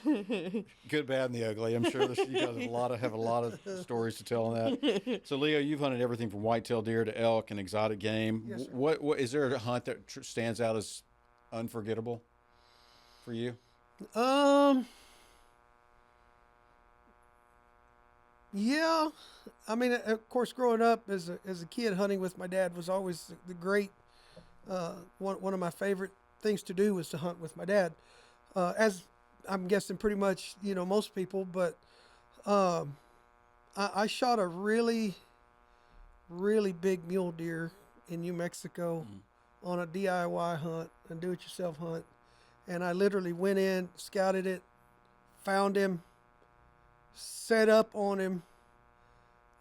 A: Good, bad, and the ugly. I'm sure you guys have a lot of stories to tell on that. So, Leo, you've hunted everything from whitetail deer to elk and exotic game.
B: Yes, sir.
A: What is there a hunt that stands out as unforgettable for you?
B: Yeah, I mean, of course, growing up as a kid, hunting with my dad was always the great. One of my favorite things to do was to hunt with my dad, as I'm guessing pretty much most people. But I shot a really, really big mule deer in New Mexico on a DIY hunt, a do-it-yourself hunt. And I literally went in, scouted it, found him, set up on him,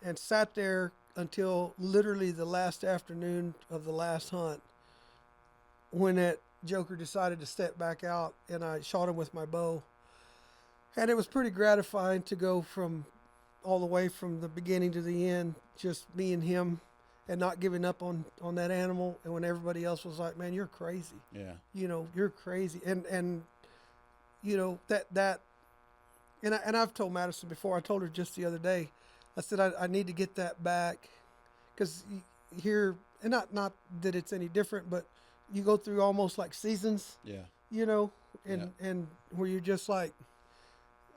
B: and sat there until literally the last afternoon of the last hunt when that joker decided to step back out, and I shot him with my bow. And it was pretty gratifying to go from all the way from the beginning to the end, just me and him, and not giving up on that animal. And when everybody else was like, man, you're crazy.
A: Yeah.
B: You're crazy. And that, and I've told Madison before, I told her just the other day, I said, I need to get that back. Cause here, and not that it's any different, but you go through almost like seasons,
A: Yeah.
B: and where you're just like,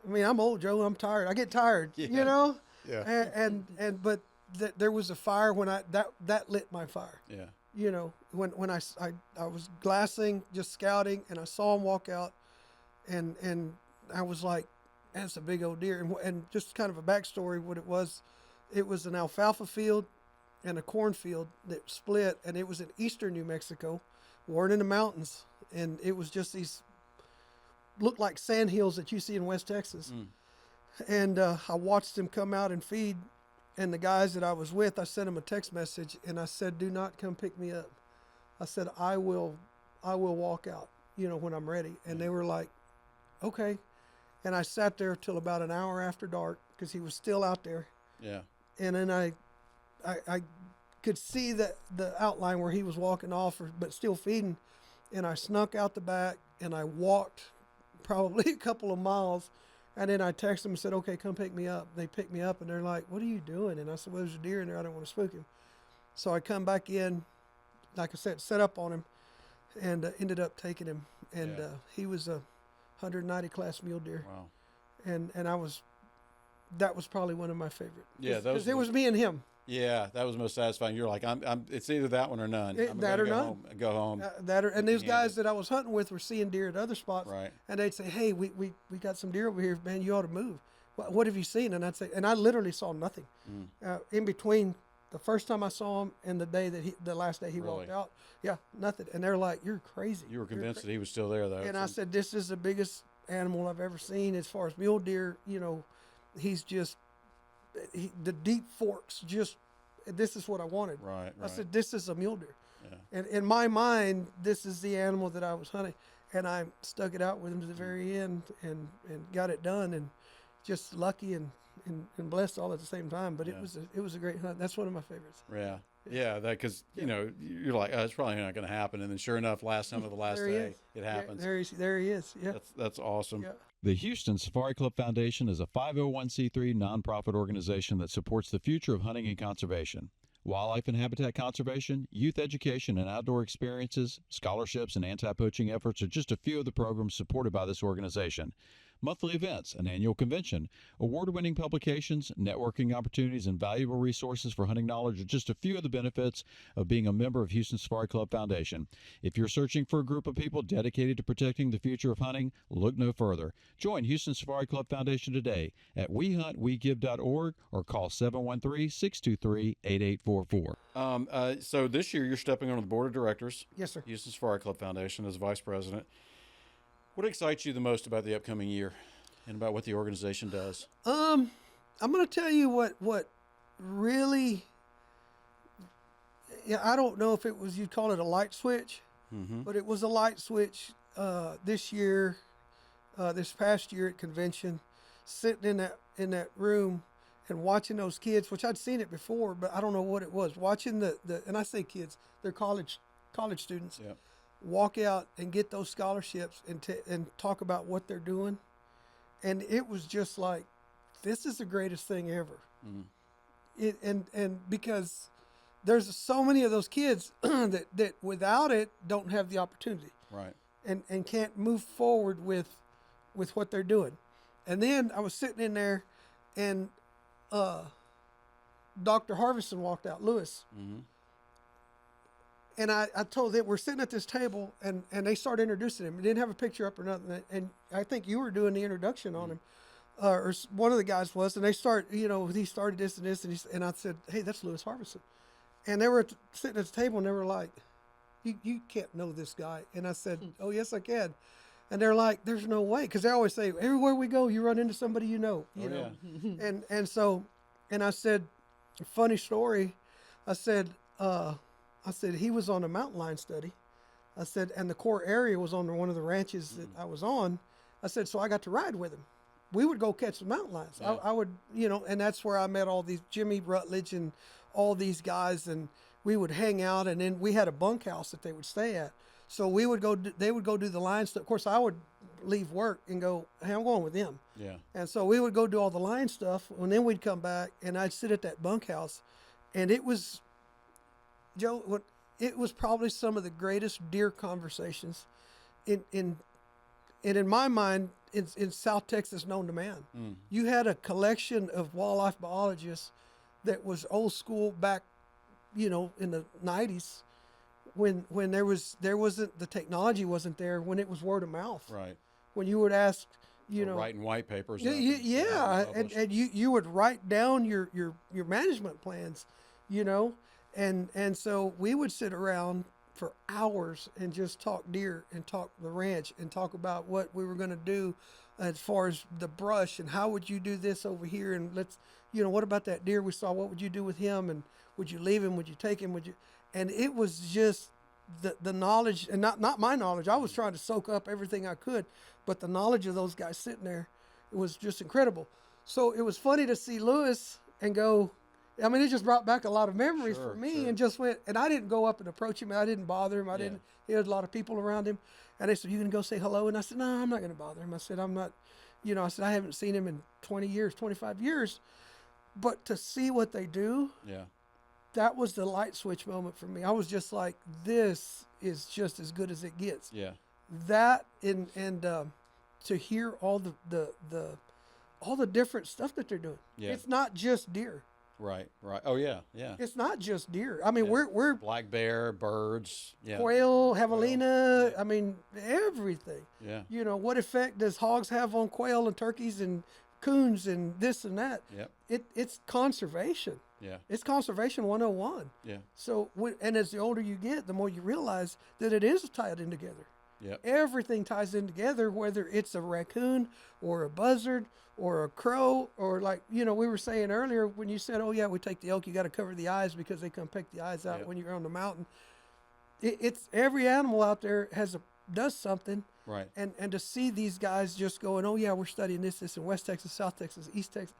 B: I mean, I'm old, Joe, I'm tired. I get tired,
A: Yeah.
B: but there was a fire when that lit my fire.
A: Yeah.
B: When I was glassing, just scouting, and I saw him walk out, and I was like, that's a big old deer. And just kind of a backstory, what it was an alfalfa field and a cornfield that split, and it was in eastern New Mexico, weren't in the mountains, and it was just these looked like sand hills that you see in West Texas. And I watched them come out and feed. And the guys that I was with, I sent them a text message, and I said, do not come pick me up. I said, I will walk out, when I'm ready. And they were like, okay. And I sat there till about an hour after dark because he was still out there.
A: Yeah.
B: And then I could see the outline where he was walking off, but still feeding. And I snuck out the back, and I walked probably a couple of miles. And then I texted them and said, okay, come pick me up. They picked me up, and they're like, what are you doing? And I said, well, there's a deer in there. I don't want to spook him. So I come back in, like I said, set up on him. and ended up taking him. And
A: Yeah.
B: he was a 190 class mule deer,
A: Wow.
B: and that was probably one of my favorite.
A: Yeah,
B: because it was me and him.
A: Yeah, that was most satisfying. You're like, it's either that one or none. I'm
B: That
A: gonna
B: or
A: go
B: none.
A: home, go home.
B: And these
A: empty-handed.
B: guys that I was hunting with were seeing deer at other spots,
A: Right.
B: and they'd say, "Hey, we got some deer over here, man. You ought to move. What have you seen?" And I'd say, and I literally saw nothing in between the first time I saw him and the last day he walked
A: Really?
B: out. Yeah, nothing. And they're like, "You're crazy."
A: You were convinced that he was still there, though.
B: And I said, "This is the biggest animal I've ever seen as far as mule deer. You know, he's just the deep forks. Just this is what I wanted."
A: Right.
B: I said, "This is a mule deer."
A: Yeah.
B: And in my mind, this is the animal that I was hunting, and I stuck it out with him to the very end, and got it done, and just lucky and blessed all at the same time. But
A: Yeah.
B: it was a great hunt. That's one of my favorites.
A: Yeah. Yeah, that because you know you're like, oh, it's probably not going to happen, and then sure enough, last time of the last
B: There he
A: day,
B: is.
A: it happens.
B: There he is. Yeah.
A: That's awesome.
B: Yeah.
G: The Houston Safari Club Foundation is a 501c3 nonprofit organization that supports the future of hunting and conservation. Wildlife and habitat conservation, youth education and outdoor experiences, scholarships, and anti-poaching efforts are just a few of the programs supported by this organization. Monthly events, an annual convention, award-winning publications, networking opportunities, and valuable resources for hunting knowledge are just a few of the benefits of being a member of Houston Safari Club Foundation. If you're searching for a group of people dedicated to protecting the future of hunting, look no further. Join Houston Safari Club Foundation today at wehuntwegive.org or call 713-623-8844.
A: So this year you're stepping on the board of directors,
B: Yes, sir.
A: Houston Safari Club Foundation, as vice president. What excites you the most about the upcoming year, and about what the organization does?
B: I'm going to tell you what really. Yeah, I don't know if it was, you'd call it a light switch, but it was a light switch this year, this past year at convention, sitting in that room and watching those kids, which I'd seen it before, but I don't know what it was. Watching the and I say kids, they're college students.
A: Yeah.
B: Walk out and get those scholarships and talk about what they're doing, and it was just like, this is the greatest thing ever. And because there's so many of those kids that without it don't have the opportunity,
A: Right.
B: and can't move forward with what they're doing. And then I was sitting in there, and Dr. Harvison walked out, Lewis. And I told them, we're sitting at this table, and they started introducing him. He didn't have a picture up or nothing. And I think you were doing the introduction on him, or one of the guys was. And they start, he started this and this, and I said, "Hey, that's Lewis Harbison." And they were sitting at the table, and they were like, "You can't know this guy." And I said, "Oh, yes, I can." And they're like, "There's no way," because they always say, everywhere we go, you run into somebody you know. And so, and I said, funny story. I said he was on a mountain lion study. I said, and the core area was on one of the ranches that I was on. I said, so I got to ride with him. We would go catch the mountain lions.
A: Yeah.
B: I would, and that's where I met all these Jimmy Rutledge and all these guys, and we would hang out. And then we had a bunkhouse that they would stay at. So we would go. They would go do the lion stuff. Of course, I would leave work and go, "Hey, I'm going with them."
A: Yeah.
B: And so we would go do all the lion stuff, and then we'd come back, and I'd sit at that bunkhouse, and it was, Joe, it was probably some of the greatest deer conversations in my mind in South Texas known to man. You had a collection of wildlife biologists that was old school back, in the 90s, when there wasn't, the technology wasn't there, when it was word of mouth.
A: Right.
B: When you would ask,
A: Or writing white papers.
B: yeah,
A: up
B: yeah,
A: and published.
B: and you would write down your management plans, and so we would sit around for hours and just talk deer and talk the ranch and talk about what we were going to do as far as the brush, and how would you do this over here, and let's, what about that deer we saw, what would you do with him, and would you leave him, would you take him, and it was just the knowledge, and not my knowledge. I was trying to soak up everything I could, but the knowledge of those guys sitting there, it was just incredible. So it was funny to see Lewis and go, I mean, it just brought back a lot of memories
A: Sure,
B: for me,
A: sure.
B: and just went, and I didn't go up and approach him. I didn't bother him. He had a lot of people around him, and they said, "You gonna go say hello?" And I said, "No, I'm not gonna bother him." I said, "I'm not, I said, I haven't seen him in 20 years, 25 years, but to see what they do,
A: Yeah.
B: that was the light switch moment for me. I was just like, this is just as good as it gets.
A: Yeah.
B: That and to hear all the different stuff that they're doing.
A: Yeah.
B: It's not just deer.
A: Right. Right. Oh yeah. Yeah.
B: It's not just deer. I mean,
A: Yeah.
B: we're
A: Black bear, birds. Yeah.
B: quail, javelina.
A: Yeah.
B: I mean, everything.
A: Yeah.
B: You know, what effect does hogs have on quail and turkeys and coons and this and that?
A: Yep.
B: It's conservation.
A: Yeah.
B: It's conservation 101.
A: Yeah.
B: So, and as the older you get, the more you realize that it is tied in together.
A: Yep.
B: Everything ties in together, whether it's a raccoon or a buzzard or a crow, or like, you know, we were saying earlier when you said, oh yeah, we take the elk, you got to cover the eyes because they come pick the eyes out
A: Yep.
B: when you're on the mountain. It's every animal out there does something.
A: Right.
B: And to see these guys just going, oh yeah, we're studying this in West Texas, South Texas, East Texas.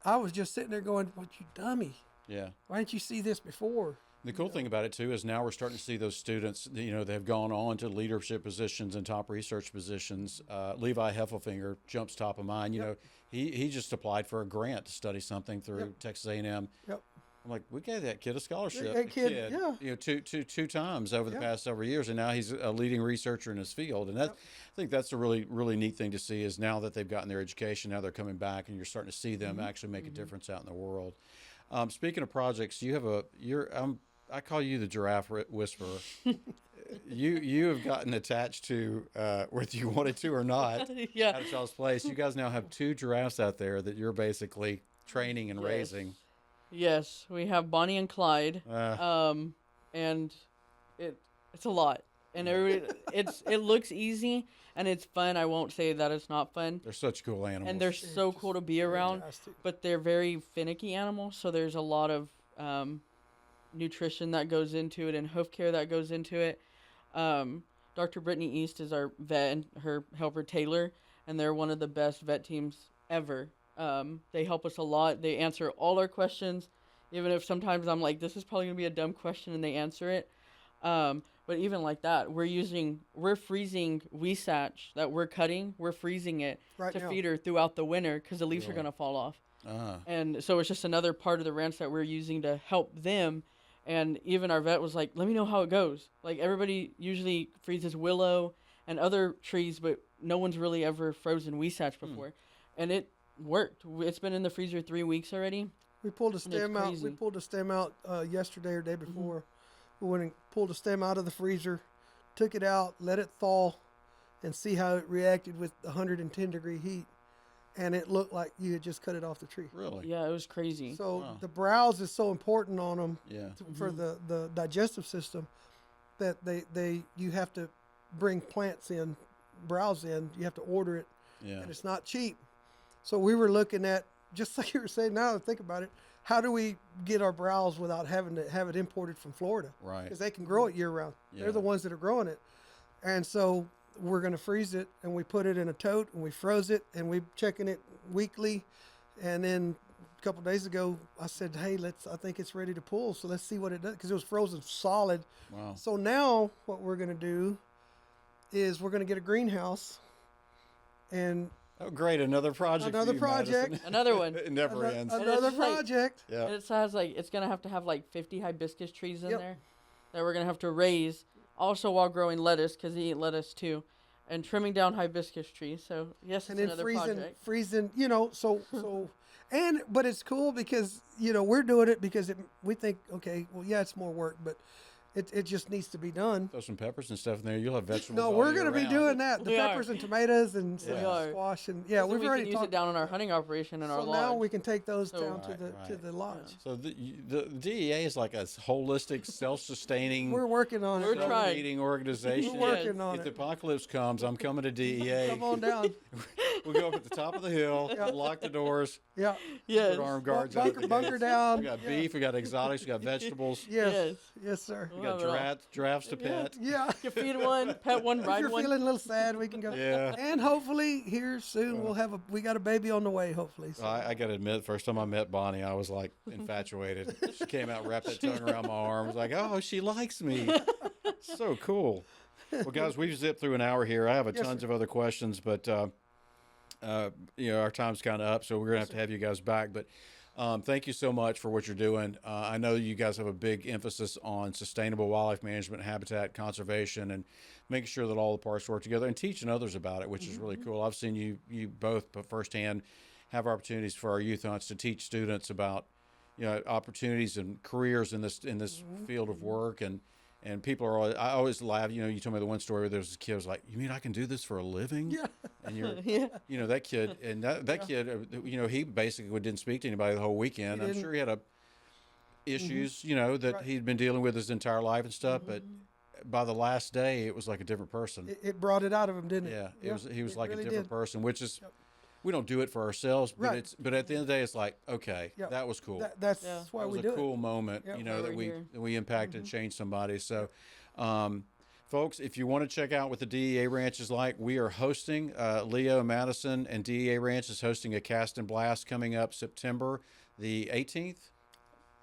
B: I was just sitting there going, what, you dummy.
A: Yeah.
B: Why didn't you see this before?
A: The cool thing about it too is now we're starting to see those students. You know, they've gone on to leadership positions and top research positions. Levi Heffelfinger jumps top of mind. You know, he just applied for a grant to study something through Texas A&M.
B: Yep.
A: I'm like, we gave that kid a scholarship.
B: That kid, yeah.
A: You know, two times over the past several years, and now he's a leading researcher in his field. And that, I think that's a really neat thing to see. Is now that they've gotten their education, now they're coming back, and you're starting to see them actually make a difference out in the world. Speaking of projects, you have I call you the giraffe whisperer. you have gotten attached to, whether you wanted to or not,
C: Yeah.
A: at a child's place. You guys now have 2 giraffes out there that you're basically training and raising.
C: Yes, we have Bonnie and Clyde, and it's a lot, and it looks easy and it's fun. I won't say that it's not fun,
A: They're such cool animals.
C: and they're so cool to be around.
B: Fantastic.
C: But they're very finicky animals, so there's a lot of nutrition that goes into it and hoof care that goes into it. Dr. Brittany East is our vet and her helper Taylor, and they're one of the best vet teams ever. They help us a lot. They answer all our questions, even if sometimes I'm like, this is probably gonna be a dumb question, and they answer it. But even like that, we're freezing Weesatch that we're cutting. We're freezing it
B: Right
C: to
B: now.
C: feed her throughout the winter because the leaves are gonna fall off. And so it's just another part of the ranch that we're using to help them. And even our vet was like, let me know how it goes. Like, everybody usually freezes willow and other trees, but no one's really ever frozen Weesatch before. And it worked. It's been in the freezer 3 weeks already.
B: We pulled a
C: it's
B: stem out. We
C: crazy.
B: pulled a stem out yesterday or day before. We went and pulled a stem out of the freezer, took it out, let it thaw, and see how it reacted with 110-degree heat. And it looked like you had just cut it off the tree.
A: Really?
C: Yeah, it was crazy.
B: So
A: Wow.
B: the browse is so important on them
A: Yeah.
B: for the digestive system that you have to bring plants in, browse in. You have to order it,
A: Yeah.
B: and it's not cheap. So we were looking at, just like you were saying, now that I think about it, how do we get our browse without having to have it imported from Florida?
A: Right.
B: Because they can grow it year round.
A: Yeah.
B: They're the ones that are growing it. And so we're going to freeze it, and we put it in a tote, and we froze it, and we're checking it weekly. And then a couple days ago, I said, hey, I think it's ready to pull, so let's see what it does, because it was frozen solid.
A: Wow.
B: So now what we're going to do is we're going to get a greenhouse, and
A: Oh, great! Another project. for
B: Another
A: you,
B: project.
A: Madison.
C: Another one.
A: It never ends.
C: And
B: another
C: it's like-
B: project.
A: Yeah.
C: And it has it's going to have like 50 hibiscus trees in
B: Yep.
C: there that we're going to have to raise. Also while growing lettuce, because they eat lettuce too. And trimming down hibiscus trees. So, yes,
B: And
C: it's
B: then
C: another
B: freezing,
C: project.
B: you know, but it's cool because, you know, we're doing it because we think, okay, well, yeah, it's more work, but it just needs to be done.
A: Throw some peppers and stuff in there. You'll have vegetables.
B: No,
A: all
B: we're
A: year
B: going to be
A: round.
B: doing that. The
C: We are.
B: peppers and tomatoes and some
C: We are.
B: squash and yeah,
C: So
B: we've
C: we
B: already
C: can use it
B: talked.
C: down in our hunting operation in our
B: So
C: lodge.
B: now we can take those
C: So-
B: down to
A: Right,
B: the
A: right.
B: lodge.
A: So the DEA is like a holistic, self-sustaining,
B: We're working on
C: We're
B: it.
C: trying.
A: self-feeding organization.
B: We're working on
A: If the
B: it.
A: apocalypse comes, I'm coming to DEA.
B: Come on down.
A: We'll go up at the top of the hill,
B: Yeah.
A: lock the doors,
B: Yeah.
C: yes.
A: put armed guards out
B: Bunker,
A: at the
B: bunker
A: gates.
B: down.
A: We got beef, we got exotics, we got vegetables,
B: Yes.
C: Yes.
B: Yes, sir.
A: we
C: We'll
A: got
C: have it all.
A: giraffes to pet.
B: Yeah.
C: You can feed one, pet one,
B: If
C: ride
B: you're
C: one.
B: feeling a little sad, we can go.
A: Yeah.
B: And hopefully here soon we got a baby on the way, hopefully. So.
A: I got to admit, first time I met Bonnie, I was like infatuated. She came out, wrapped that tongue around my arm. I was like, oh, she likes me. So cool. Well, guys, we've zipped through an hour here. I have tons of other questions, but you know, our time's kind of up, so we're gonna have to have you guys back. But Thank you so much for what you're doing. I know you guys have a big emphasis on sustainable wildlife management, habitat conservation, and making sure that all the parts work together and teaching others about it, which is really cool. I've seen you both firsthand have opportunities for our youth hunts to teach students about opportunities and careers in this field of work, and people are always, I always laugh. You told me the one story where there's this kid was like, "You mean I can do this for a living?"
B: Yeah.
A: And you're,
C: Yeah.
A: that kid, and that kid, he basically didn't speak to anybody the whole weekend. I'm sure he had issues, that
B: Right.
A: he'd been dealing with his entire life and stuff. But by the last day, it was like a different person.
B: It brought it out of him, didn't it?
A: Yeah, he was like
B: really
A: a different
B: did.
A: person, which is,
B: Yep.
A: we don't do it for ourselves, but
B: Right.
A: but at the end of the day, it's like, okay,
B: Yep.
A: that was cool.
B: That's
C: Yeah.
B: why
A: That was
B: we
A: a
B: do
A: cool
B: it.
A: moment,
B: Yep.
C: Why
A: that
C: we're here.
A: we impacted and changed somebody. So, folks, if you want to check out what the DEA Ranch is like, we are hosting, Leo, Madison, and DEA Ranch is hosting a cast and blast coming up September the 18th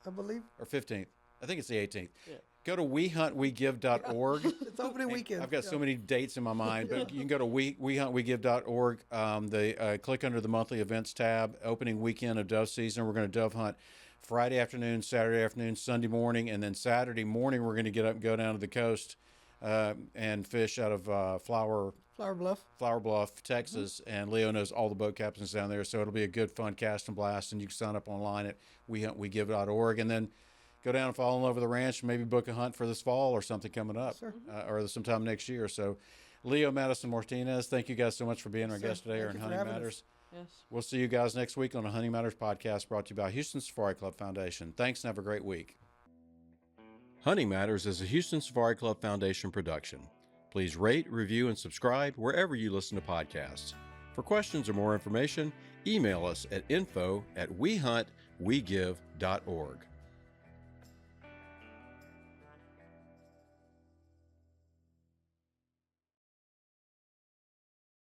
B: I believe
A: or 15th. I think it's the 18th.
C: Yeah.
A: Go to wehuntwegive.org.
B: it's opening weekend.
A: I've got so many dates in my mind, but you can go to wehuntwegive.org. Click under the monthly events tab, opening weekend of dove season. We're going to dove hunt Friday afternoon, Saturday afternoon, Sunday morning, and then Saturday morning we're going to get up and go down to the coast and fish out of Flower Bluff, Texas. And Leo knows all the boat captains down there, so it'll be a good, fun cast and blast. And you can sign up online at wehuntwegive.org, and then go down and fall in love with the ranch, maybe book a hunt for this fall or something coming up, or sometime next year. So, Leo, Madison, Martinez, thank you guys so much for being our guest today
B: Thank
A: on
B: you for
A: Hunting
B: having us.
A: Matters.
C: Yes.
A: We'll see you guys next week on the Hunting Matters podcast, brought to you by Houston Safari Club Foundation. Thanks and have a great week. Hunting Matters is a Houston Safari Club Foundation production. Please rate, review, and subscribe wherever you listen to podcasts. For questions or more information, email us at info@wehuntwegive.org.